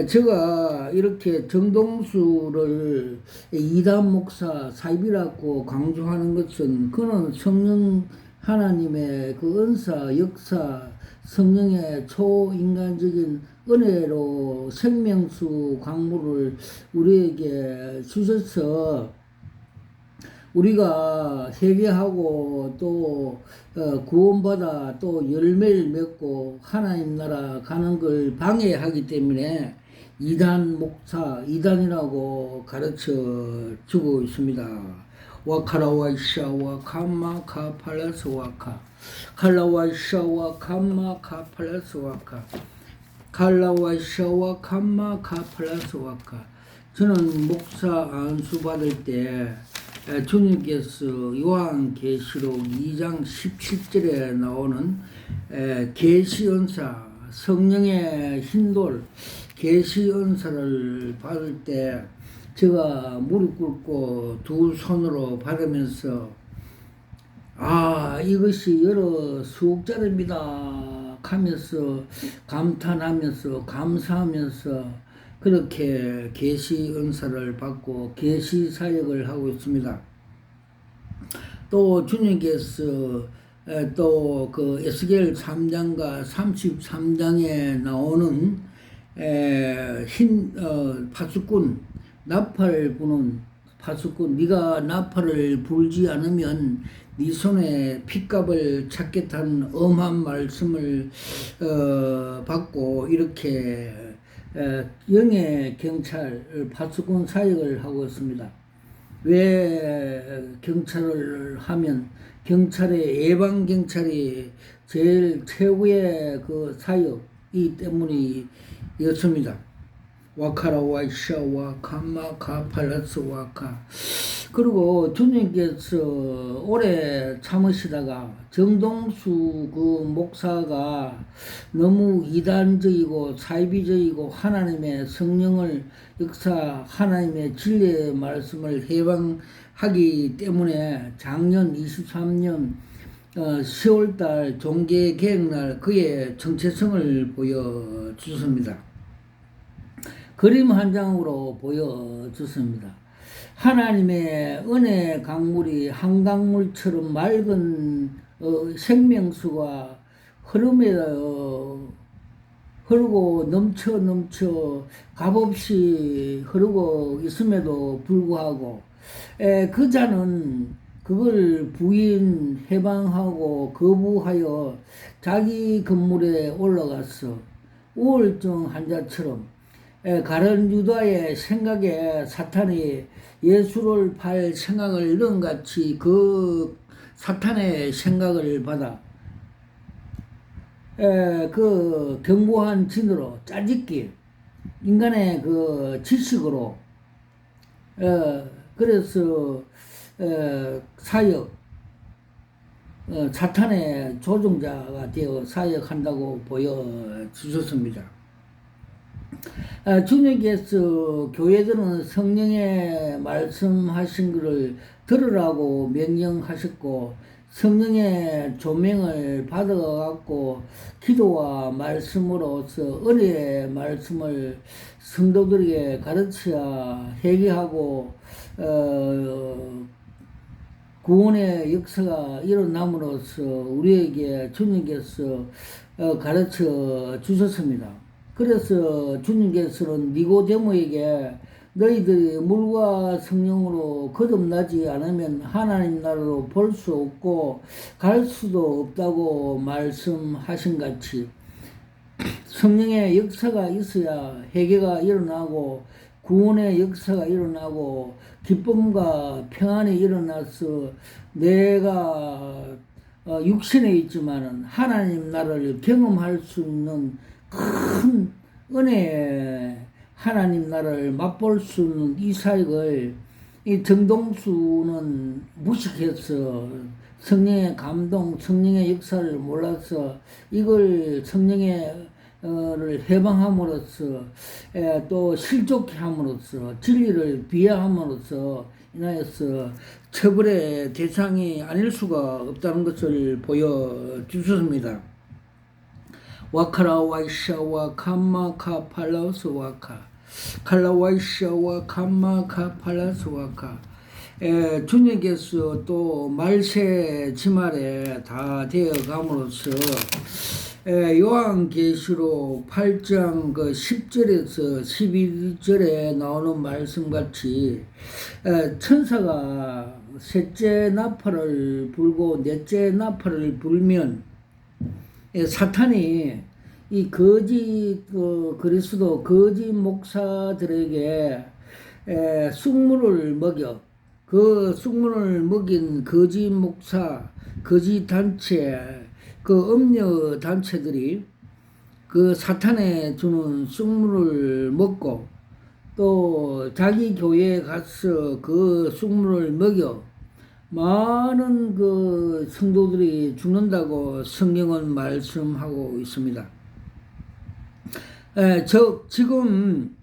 제가 이렇게 정동수를 이단 목사 사입이라고 강조하는 것은 그는 성령 하나님의 그 은사, 역사, 성령의 초인간적인 은혜로 생명수 광물을 우리에게 주셔서 우리가 회개하고 또 구원받아 또 열매를 맺고 하나님 나라 가는 걸 방해하기 때문에 이단 목사, 이단이라고 가르쳐 주고 있습니다. 와카라와이샤와 감마카 팔라스와카 칼라와이샤와 감마카 팔라스와카 칼라와이샤와 감마카 팔라스와카. 저는 목사 안수 받을 때 주님께서 요한계시록 2장 17절에 나오는 계시연사, 성령의 흰돌 계시연사를 받을 때 제가 무릎 꿇고 두 손으로 받으면서 이것이 여러 수억짜리입니다 하면서 감탄하면서 감사하면서 그렇게 계시 은사를 받고 계시 사역을 하고 있습니다. 또 주님께서 또 그 에스겔 3장과 33장에 나오는 흰 파수꾼, 나팔 부는 파수꾼, 네가 나팔을 불지 않으면 네 손에 핏값을 찾겠다는 엄한 말씀을 받고 이렇게 영의 경찰 파수꾼 사역을 하고 있습니다. 왜 경찰을 하면 경찰의 예방 경찰이 제일 최고의 그 사역이 때문이었습니다. 와카라와이샤와 감마카 팔라스와카. 그리고 주님께서 오래 참으시다가 정동수 그 목사가 너무 이단적이고 사이비적이고 하나님의 성령을 역사, 하나님의 진리의 말씀을 해방하기 때문에 작년 23년 10월달 종교개혁날 그의 정체성을 보여주습니다. 그림 한 장으로 보여주습니다. 하나님의 은혜 강물이 한강물처럼 맑은 생명수가 흐름에 흐르고 넘쳐 값없이 흐르고 있음에도 불구하고 그 자는 그걸 부인 해방하고 거부하여 자기 건물에 올라가서 우울증 환자처럼 가룟 유다의 생각에 사탄이 예수를 팔 생각을 이런같이 그 사탄의 생각을 받아 그 견고한 진으로 짜집기 인간의 그 지식으로 그래서 사역 사탄의 조종자가 되어 사역한다고 보여주셨습니다. 주님께서 교회들은 성령의 말씀하신 것을 들으라고 명령하셨고 성령의 조명을 받아갖고 기도와 말씀으로서 은혜의 말씀을 성도들에게 가르쳐야 회개하고 구원의 역사가 일어남으로써 우리에게 주님께서 가르쳐 주셨습니다. 그래서 주님께서는 니고데모에게 너희들이 물과 성령으로 거듭나지 않으면 하나님 나라로 볼 수 없고 갈 수도 없다고 말씀하신 같이 성령의 역사가 있어야 회개가 일어나고 구원의 역사가 일어나고 기쁨과 평안이 일어나서 내가 육신에 있지만은 하나님 나라를 경험할 수 있는 큰 은혜의 하나님 나라를 맛볼 수 있는 이 사역을 이 정동수는 무식해서 성령의 감동, 성령의 역사를 몰라서 이걸 성령의 를 해방함으로써 또 실족케 함으로써 진리를 비하함으로써 인하여서 처벌의 대상이 아닐 수가 없다는 것을 보여주셨습니다. 와카라와이샤와 감마카 팔라스와카 칼라와이샤와 감마카 팔라스와카. 주님께서 또 말세 지말에 다 되어 감으로써 요한계시록 8장 그 10절에서 12절에 나오는 말씀같이 천사가 셋째 나팔을 불고 넷째 나팔을 불면 사탄이 이 거짓 그리스도 거짓 목사들에게 쑥물을 먹여 그 쑥물을 먹인 거짓 목사, 거짓 단체, 그 음녀 단체들이 그 사탄에 주는 쑥물을 먹고 또 자기 교회에 가서 그 쑥물을 먹여 많은 그 성도들이 죽는다고 성경은 말씀하고 있습니다. 지금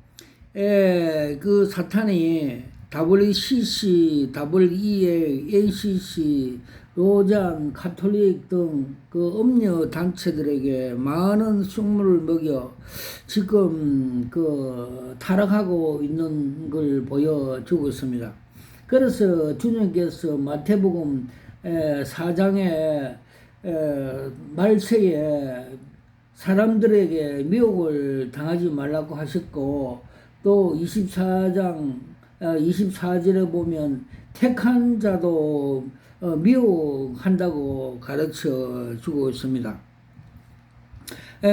그 사탄이 WCC, WEA, NCC, 로잔, 가톨릭 등 그 음료 단체들에게 많은 쑥물을 먹여 지금 그 타락하고 있는 걸 보여주고 있습니다. 그래서 주님께서 마태복음 4장의 말세에 사람들에게 미혹을 당하지 말라고 하셨고 또 24장 24절에 보면 택한 자도 미혹한다고 가르쳐 주고 있습니다.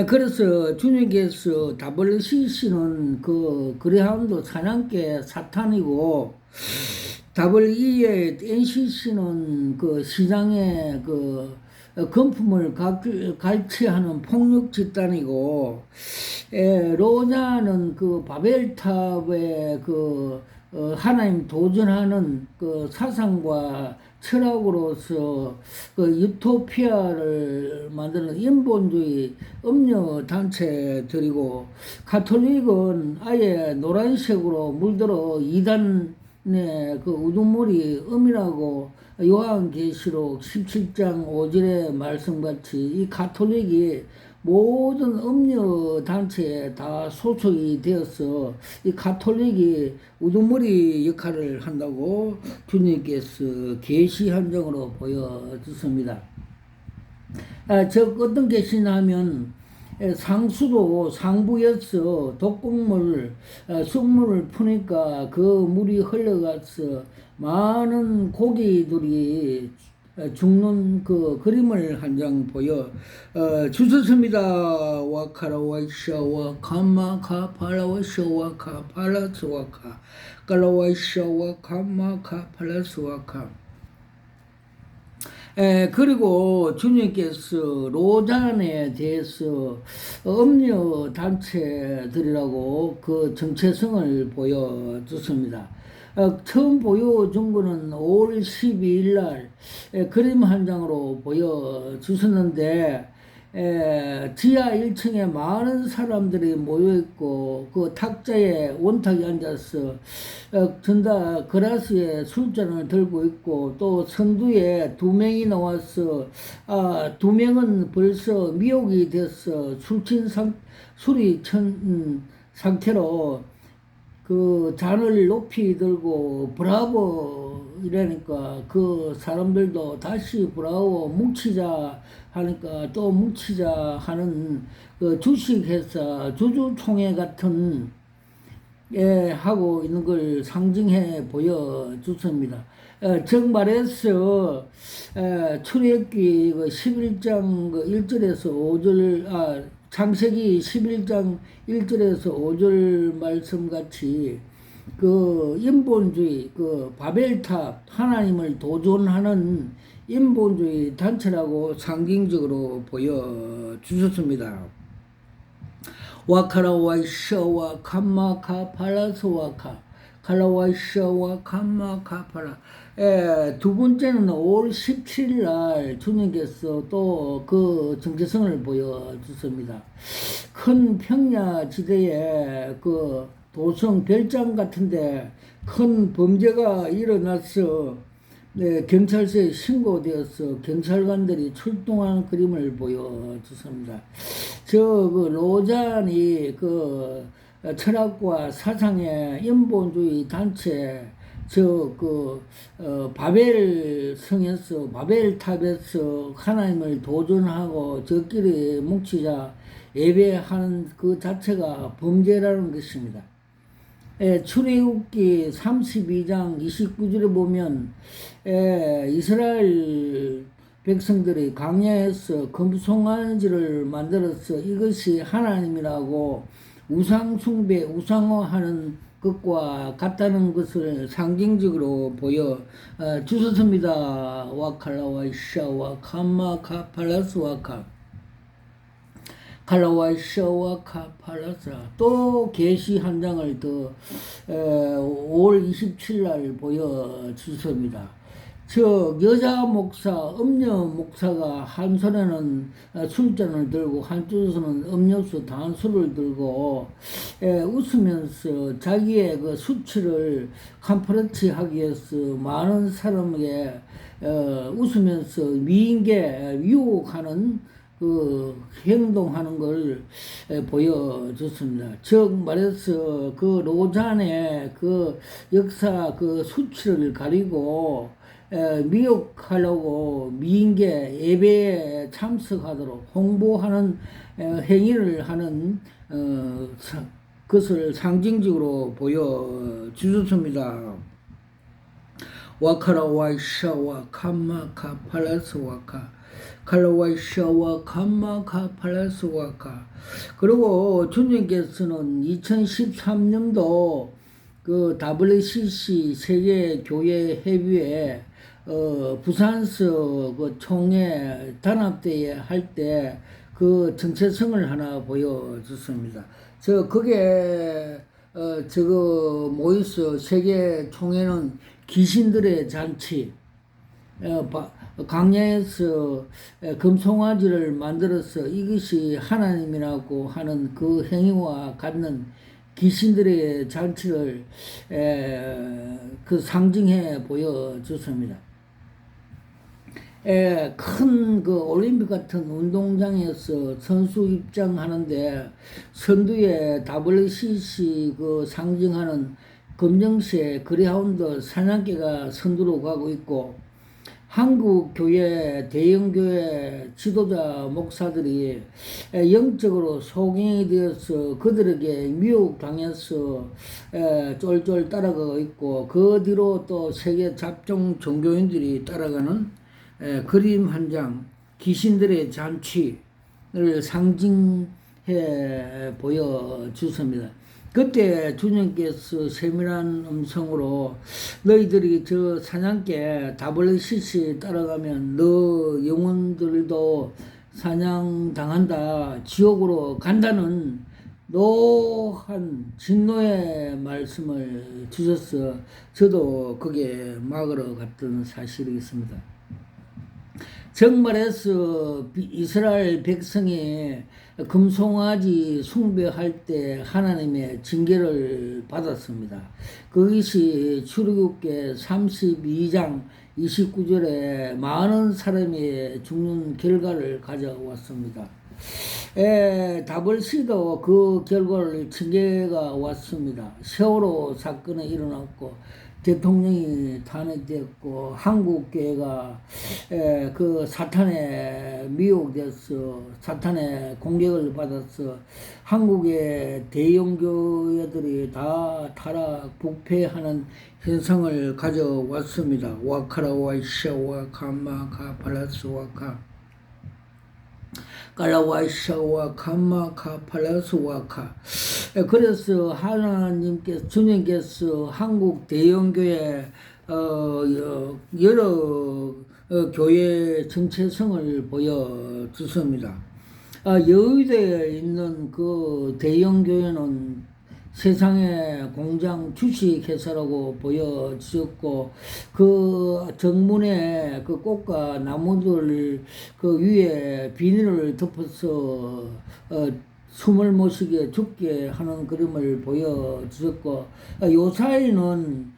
그래서 주님께서 WCC는 그 그레하운드 사냥개 사탄이고 WE의 NCC는 그 시장의 그 금품을 갈취하는 폭력 집단이고 로자는 그 바벨탑의 그 하나님 도전하는 그 사상과 철학으로서 그 유토피아를 만드는 인본주의 음료 단체들이고 가톨릭은 아예 노란색으로 물들어 이단의 그 우두머리 음이라고 요한계시록 17장 5절의 말씀같이 이 가톨릭이 모든 음료 단체에 다 소속이 되어서 이 가톨릭이 우두머리 역할을 한다고 주님께서 계시 한정으로 보여주습니다. 즉 어떤 계시냐 하면 상수도 상부에서 독극물 쑥물을 푸니까 그 물이 흘러가서 많은 고기들이 죽는 그 그림을 한 장 보여 주셨습니다. 와카라와샤와 카마카 팔라와샤와 카팔라스와카 깔라와샤와 카마카 팔라스와카 그리고 주님께서 로잔에 대해서 음료 단체들이라고 그 정체성을 보여줬습니다. 처음 보여준 거는 5월 12일 날 그림 한 장으로 보여주셨는데 지하 1층에 많은 사람들이 모여있고 그 탁자에 원탁에 앉아서 전다 그라스에 술잔을 들고 있고 또 선두에 2명이 나와서 2명은 벌써 미혹이 돼서 술이 천 상태로 그 잔을 높이 들고 브라보 이러니까 그 사람들도 다시 브라보 뭉치자 하니까 또 뭉치자 하는 그 주식회사 주주총회 같은 하고 있는 걸 상징해 보여줬습니다. 즉 말해서 출애굽기 11장 1절에서 5절 창세기 11장 1절에서 5절 말씀같이 그 인본주의 그 바벨탑 하나님을 도전하는 인본주의 단체라고 상징적으로 보여주셨습니다. 와카라와이샤와 캄마카팔라스와카 칼라와이샤와 캄마카팔라 두 번째는 5월 17일 날 주님께서 또 그 정체성을 보여주셨습니다. 큰 평야 지대에 그 도성 별장 같은데 큰 범죄가 일어나서 경찰서에 신고되어서 경찰관들이 출동하는 그림을 보여주습니다. 그 로잔이 그 철학과 사상의 인본주의 단체 바벨 성에서 바벨탑에서 하나님을 도전하고 저끼리 뭉치자 예배하는 그 자체가 범죄라는 것입니다. 출애굽기 32장 29절에 보면 이스라엘 백성들이 광야에서 금송아지를 만들어서 이것이 하나님이라고 우상 숭배, 우상화하는 것과 같다는 것을 상징적으로 보여 주셨습니다. 와칼라와 이샤와 카마 카팔라스와 칼라와 샤와 카팔라사. 또 계시 한 장을 더 5월 27일 날 보여주셨습니다. 즉 여자 목사, 음녀 목사가 한 손에는 술잔을 들고 한쪽 손은 음료수 단수를 들고 웃으면서 자기의 그 수치를 캄프러치 하기 위해서 많은 사람에게 웃으면서 미인계 유혹하는 그 행동하는 걸 보여줬습니다. 즉 말해서 그 로잔의 그 역사 그 수치를 가리고 미혹하려고 미인계 예배에 참석하도록 홍보하는 행위를 하는 것을 상징적으로 보여주셨습니다. 와카라 와이샤와 카마카 팔라스 와카 칼라와이샤와 카마카 팔라스 와카. 그리고 주님께서는 2013년도 그 WCC 세계교회 협의회 부산서 그 총회 단합대회 할 때 그 정체성을 하나 보여줬습니다. 그게 저거 모여서 세계 총회는 귀신들의 잔치, 광야에서 금송아지를 만들어서 이것이 하나님이라고 하는 그 행위와 같는 귀신들의 잔치를 그 상징해 보여줬습니다. 큰 그 올림픽 같은 운동장에서 선수 입장하는데 선두에 WCC 그 상징하는 검정색 그레하운드 사냥개가 선두로 가고 있고, 한국 교회, 대형교회 지도자 목사들이 영적으로 소경이 되어서 그들에게 미혹당해서 쫄쫄 따라가고 있고, 그 뒤로 또 세계 잡종 종교인들이 따라가는 그림 한 장, 귀신들의 잔치를 상징해 보여주습니다. 그때 주님께서 세밀한 음성으로 너희들이 저 사냥개 WCC 따라가면 너 영혼들도 사냥당한다, 지옥으로 간다는 노한 진노의 말씀을 주셔서 저도 그게 막으러 갔던 사실이 있습니다. 정말해서 이스라엘 백성이 금송아지 숭배할 때 하나님의 징계를 받았습니다. 그것이 출애굽기 32장 29절에 많은 사람이 죽는 결과를 가져왔습니다. WCC도 그 결과를 징계가 왔습니다. 세월호 사건이 일어났고 대통령이 탄핵됐고, 한국교회가 그 사탄에 미혹돼서 사탄의 공격을 받아서 한국의 대형교회들이 다 타락 부패하는 현상을 가져왔습니다. 와카라와 이샤와 카마카 팔라스와카 깔라와이샤와 카마카 팔라스와카. 그래서 하나님께서, 주님께서 한국 대형교회 여러 교회 정체성을 보여주습니다. 여의도에 있는 그 대형교회는 세상의 공장 주식회사라고 보여주셨고, 그 정문에 그 꽃과 나무들 그 위에 비닐을 덮어서 숨을 못 쉬게 죽게 하는 그림을 보여주셨고, 요사이는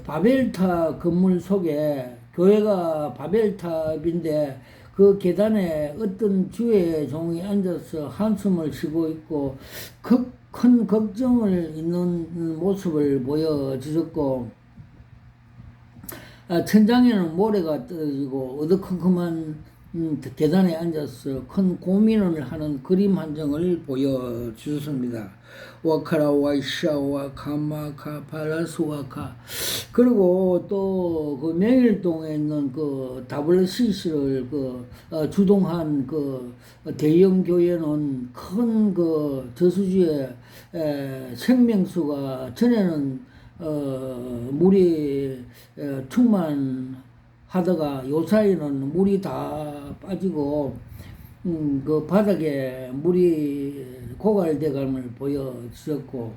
바벨탑 건물 속에, 교회가 바벨탑인데 그 계단에 어떤 주의 종이 앉아서 한숨을 쉬고 있고 큰 걱정을 있는 모습을 보여주셨고, 천장에는 모래가 떨어지고 어두컴컴한 계단에 앉아서 큰 고민을 하는 그림 한 장을 보여주셨습니다. 와카라 와이샤와 카마카 팔라스와카. 그리고 또 그 명일동에 있는 그 WCC를 주동한 그 대형 교회는 큰 그 저수지에 생명수가 전에는 물이 충만하다가 요사이는 물이 다 빠지고 그 바닥에 물이 고갈돼감을 보여주셨고,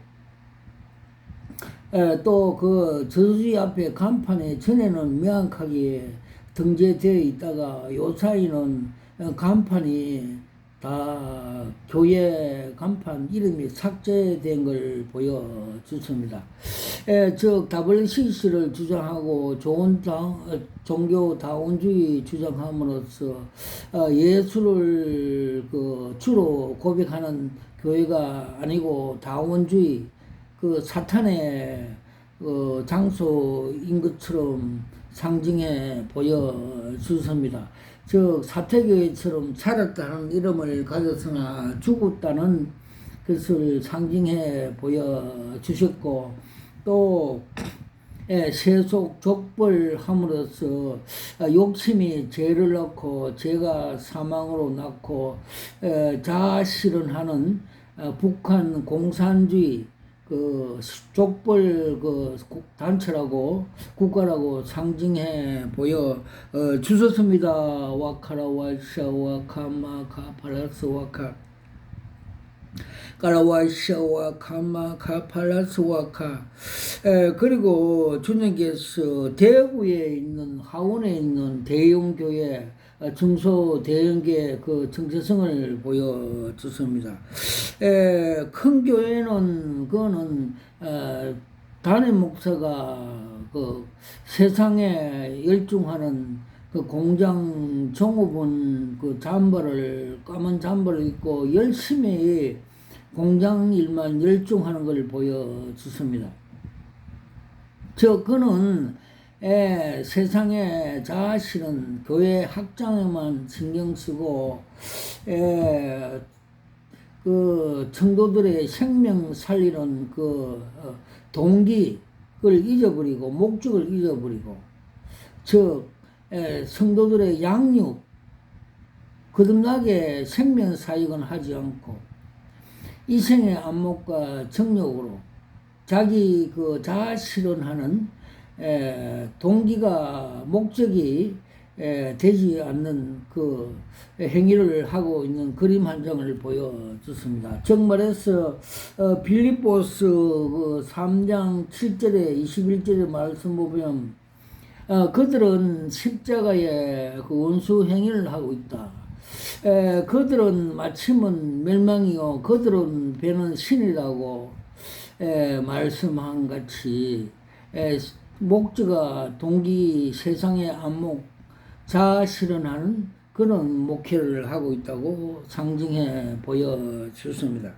또 그 저수지 앞에 간판에 전에는 명확하게 등재되어 있다가 요사이는 간판이 다 교회 간판 이름이 삭제된 걸 보여주습니다. 즉 WCC를 주장하고 좋은 종교 다원주의 주장함으로써 예수를 주로 고백하는 교회가 아니고 다원주의 사탄의 장소인 것처럼 상징해 보여주습니다. 즉 사태교회처럼 살았다는 이름을 가졌으나 죽었다는 것을 상징해 보여주셨고, 또 세속 족벌함으로써 욕심이 죄를 낳고 죄가 사망으로 낳고 자아실현하는 북한 공산주의 족벌 단체라고 국가라고 상징해 보여 주셨습니다. 와카라 와샤와 카마카 팔라스와카 까라와샤와 카마카 팔라스와카. 그리고 주님께서 대구에 있는 하원에 있는 대형교회 중소 대형교회 정체성을 보여주습니다. 큰 교회는 그거는 담임 목사가 세상에 열중하는 공장 종업원 까만 잠바를 입고 열심히 공장 일만 열중하는 걸 보여주습니다. 그는 세상에 자아실은 교회 학장에만 신경 쓰고 청도들의 생명 살리는 동기를 잊어버리고 목적을 잊어버리고, 즉 성도들의 양육 거듭나게 생명 사역은 하지 않고 이생의 안목과 정욕으로 자기 자아실현하는 동기가 목적이 되지 않는 행위를 하고 있는 그림 한 장을 보여줬습니다. 즉 말해서 빌립보스 3장 7절에 21절의 말씀 보면 그들은 십자가의 원수 행위를 하고 있다. 그들은 마침은 멸망이요 그들은 배는 신이라고 말씀한 같이 목적과 동기 세상의 안목 자아실현하는 그런 목회를 하고 있다고 상징해 보여주습니다.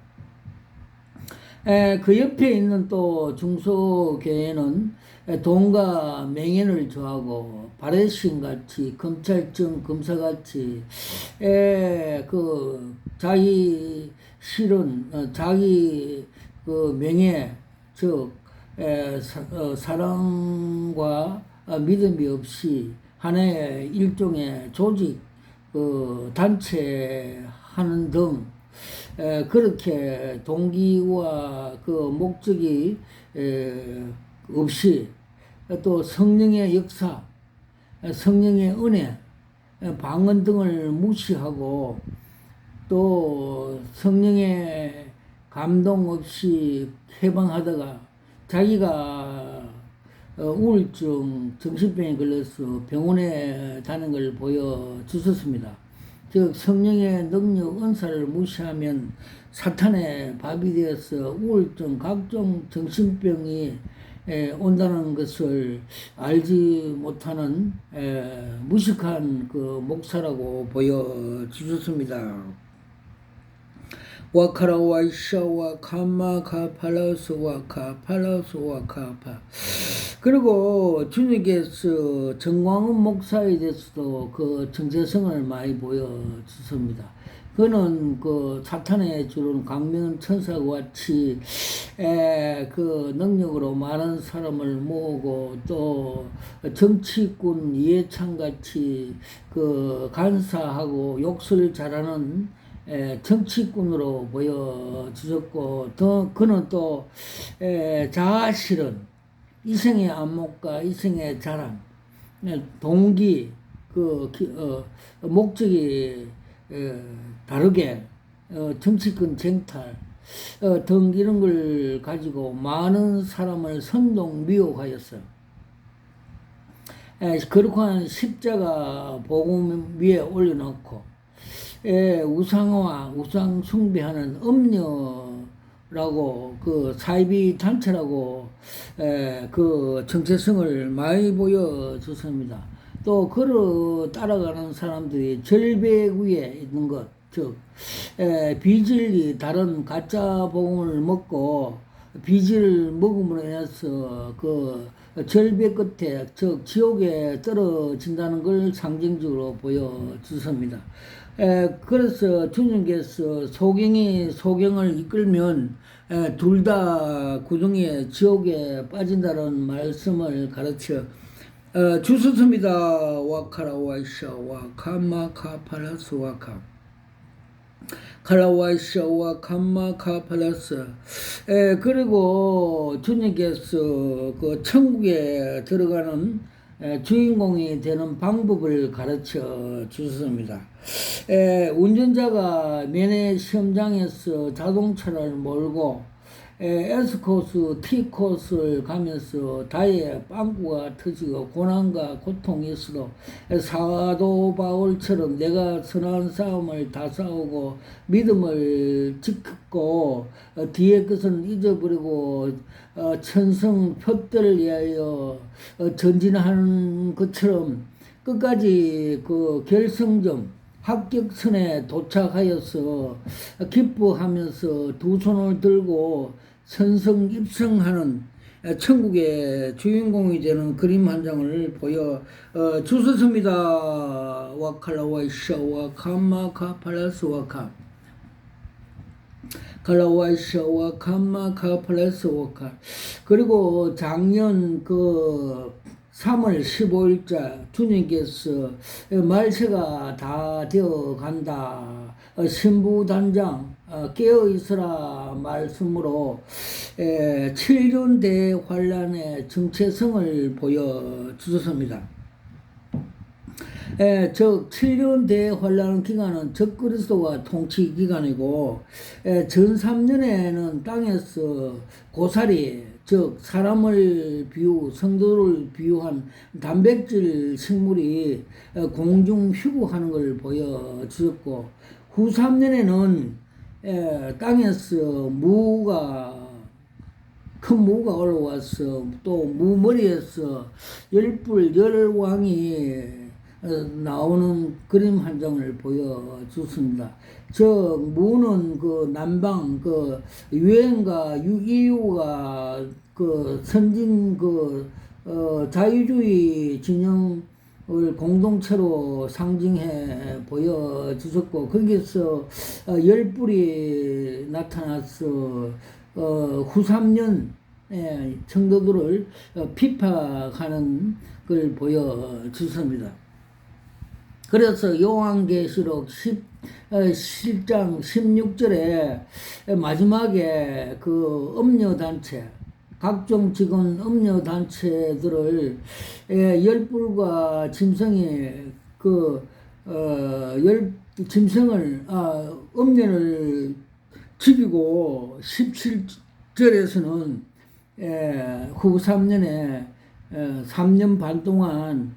그 옆에 있는 또 중소교회는 돈과 명예를 좋아하고 바레신같이 검찰청 검사같이 자기 실은 자기 명예 즉 사랑과 믿음이 없이 하나의 일종의 조직 단체 하는 등 그렇게 동기와 목적이 없이 또 성령의 역사, 성령의 은혜, 방언 등을 무시하고 또 성령의 감동 없이 해방하다가 자기가 우울증, 정신병에 걸려서 병원에 다니는 걸 보여주셨습니다. 즉 성령의 능력, 은사를 무시하면 사탄의 밥이 되어서 우울증, 각종 정신병이 온다는 것을 알지 못하는 무식한 목사라고 보여주셨습니다. 와카라 와이샤와 카마카 팔라스와카 팔라스와카파. 그리고 주님께서 정광훈 목사에 대해서도 그 정체성을 많이 보여주십니다. 그는 그 사탄의 주는 강명 천사와 같이 그 능력으로 많은 사람을 모으고 또 정치꾼 이해창 같이 그 간사하고 욕설 잘하는 정치꾼으로 보여주셨고 또 그는 또 자아실은 이생의 안목과 이생의 자랑, 동기, 목적이 다르게 정치권 쟁탈 등 이런 걸 가지고 많은 사람을 선동 미혹하였어요. 그렇고 한 십자가 복음 위에 올려놓고 우상화, 우상 숭배하는 음녀라고 그 사이비 단체라고 그 정체성을 많이 보여줬습니다. 또 그를 따라가는 사람들이 절벽 위에 있는 것, 즉 비질이 다른 가짜 복음을 먹고 비질을 먹음으로 인해서 그 절벽 끝에 즉 지옥에 떨어진다는 걸 상징적으로 보여주습니다. 그래서 주님께서 소경이 소경을 이끌면 둘 다 구덩이에 지옥에 빠진다는 말씀을 가르쳐 주셨습니다. 와카라 와이샤 와카마 카팔라스 와카 칼라와이샤와 감마 카팔라스 그리고 주님께서 그 천국에 들어가는 주인공이 되는 방법을 가르쳐 주셨습니다. 운전자가 면회 시험장에서 자동차를 몰고 S코스, T코스를 가면서 다리에 빵꾸가 터지고 고난과 고통이 있어도 사도 바울처럼 내가 선한 싸움을 다 싸우고 믿음을 지켰고 뒤에 것은 잊어버리고 천성 표대를 위하여 전진하는 것처럼 끝까지 그 결승점 합격선에 도착하여서 기뻐하면서 두 손을 들고 선성 입성하는 천국의 주인공이 되는 그림 한 장을 보여 주셨습니다. 와칼라와이샤와 감마 카팔라스 와카 칼라와이샤와 감마 카팔라스 와카 그리고 작년 그 3월 15일자 주님께서 말세가 다 되어 간다. 신부단장 깨어 있으라 말씀으로 7년 대환란의 정체성을 보여주셨습니다. 즉 7년 대환란 기간은 적그리스도가 통치 기간이고 전 3년에는 땅에서 고사리 즉 사람을 성도를 비유한 단백질 식물이 공중 휴구하는 걸 보여주었고 후 3년에는 땅에서 큰 무가 올라와서 또 무머리에서 열왕이 나오는 그림 한 장을 보여줬습니다. 저 무는 그 남방 그 유엔과 EU가 그 선진 그 자유주의 진영을 공동체로 상징해 보여주셨고 거기서 열불이 나타나서 후 3년 청도들을 피파하는 걸 보여주습니다. 그래서 요한계시록 10장 16절에 마지막에 그 음료단체 각종 직원 음료단체들을 열불과 짐승이 짐승을 음료를 죽이고 17절에서는 후 3년에 3년 반 동안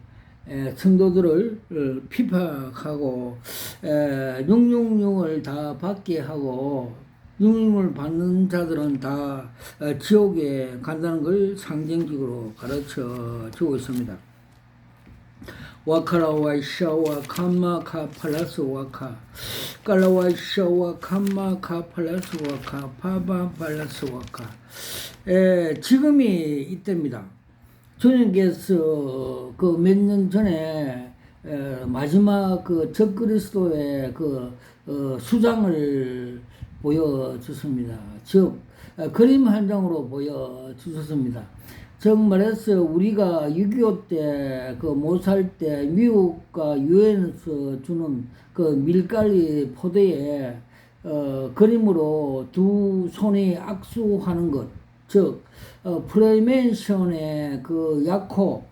성도들을 피파하고 666을 다 받게 하고 666을 받는 자들은 다 지옥에 간다는 걸 상징적으로 가르쳐 주고 있습니다. 와카라와이샤와 캄마카 팔라스 와카 깔라와이샤와 캄마카 팔라스 와카 파바 팔라스 와카 지금이 이때입니다. 주님께서 그 몇 년 전에 마지막 그 적그리스도의 그 수장을 보여주셨습니다. 즉 그림 한 장으로 보여주셨습니다. 즉 말해서 우리가 6.25 때 그 못 살 때 미국과 유엔에서 주는 그 밀가리 포대에 그림으로 두 손이 악수하는 것, 즉 프레이멘션의 그 약호,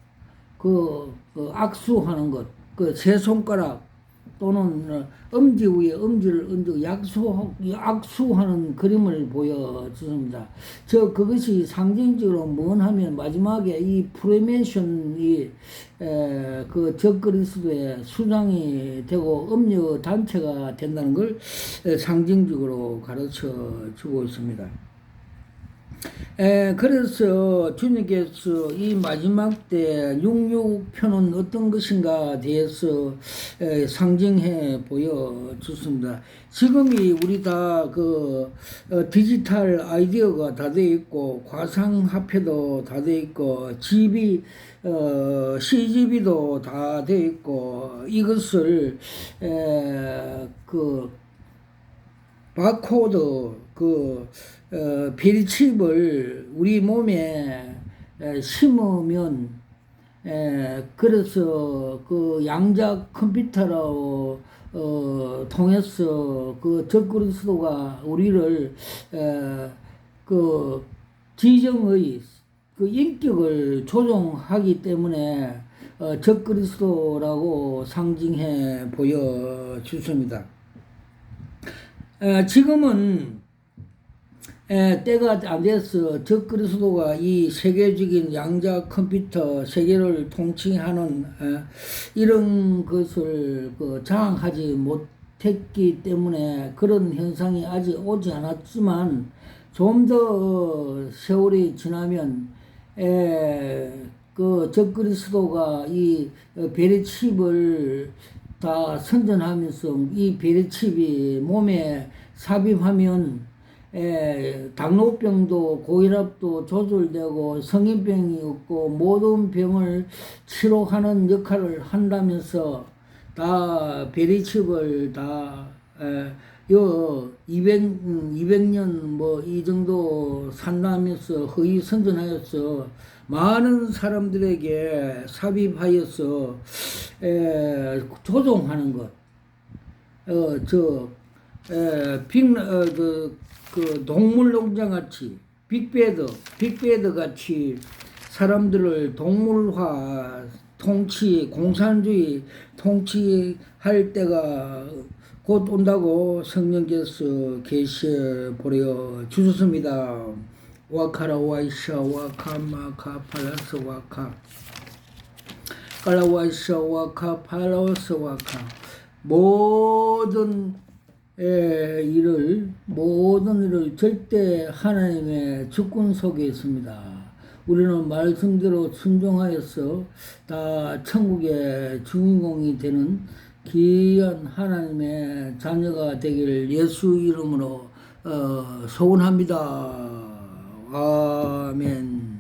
그 악수하는 것, 그 세 손가락 또는 엄지 위에 엄지를 얹어 악수하는 그림을 보여주습니다. 그것이 상징적으로 뭔 하면 마지막에 이 프레이멘션이 그 적그리스도의 수장이 되고 음료 단체가 된다는 걸 상징적으로 가르쳐 주고 있습니다. 그래서 주님께서 이 마지막 때 6.6편은 어떤 것인가 대해서 상징해 보여줬습니다. 지금이 우리 다 그 디지털 아이디어가 다 돼 있고 과상화폐도 다 돼 있고 CGV도 다 돼 있고 이것을 그 바코드 별칩을 우리 몸에 심으면 그래서 그 양자 컴퓨터로 통해서 그 적그리스도가 우리를 그 지정의 그 인격을 조종하기 때문에 적그리스도라고 상징해 보여 주십니다. 지금은 때가 안 돼서 적그리스도가 이 세계적인 양자 컴퓨터 세계를 통치하는 이런 것을 장악하지 못했기 때문에 그런 현상이 아직 오지 않았지만 좀 더 세월이 지나면 그 적그리스도가 이 베리칩을 다 선전하면서 이 베리칩이 몸에 삽입하면 당뇨병도 고혈압도 조절되고 성인병이 없고 모든 병을 치료하는 역할을 한다면서 다 베리칩을 다 200년 뭐 이 정도 산다면서 허위 선전하여서 많은 사람들에게 삽입하여서 조종하는 것. 그 동물농장 같이 빅베드 같이 사람들을 동물화 통치, 공산주의 통치할 때가 곧 온다고 성령께서 계시해 보려 주셨습니다. 와카라 와이샤 와카 마카 팔라스 와카 깔라와이샤 와카 팔라스 와카 모든 일을 절대 하나님의 주권 속에 있습니다. 우리는 말씀대로 순종하여서 다 천국의 주인공이 되는 귀한 하나님의 자녀가 되기를 예수 이름으로 소원합니다. 아멘.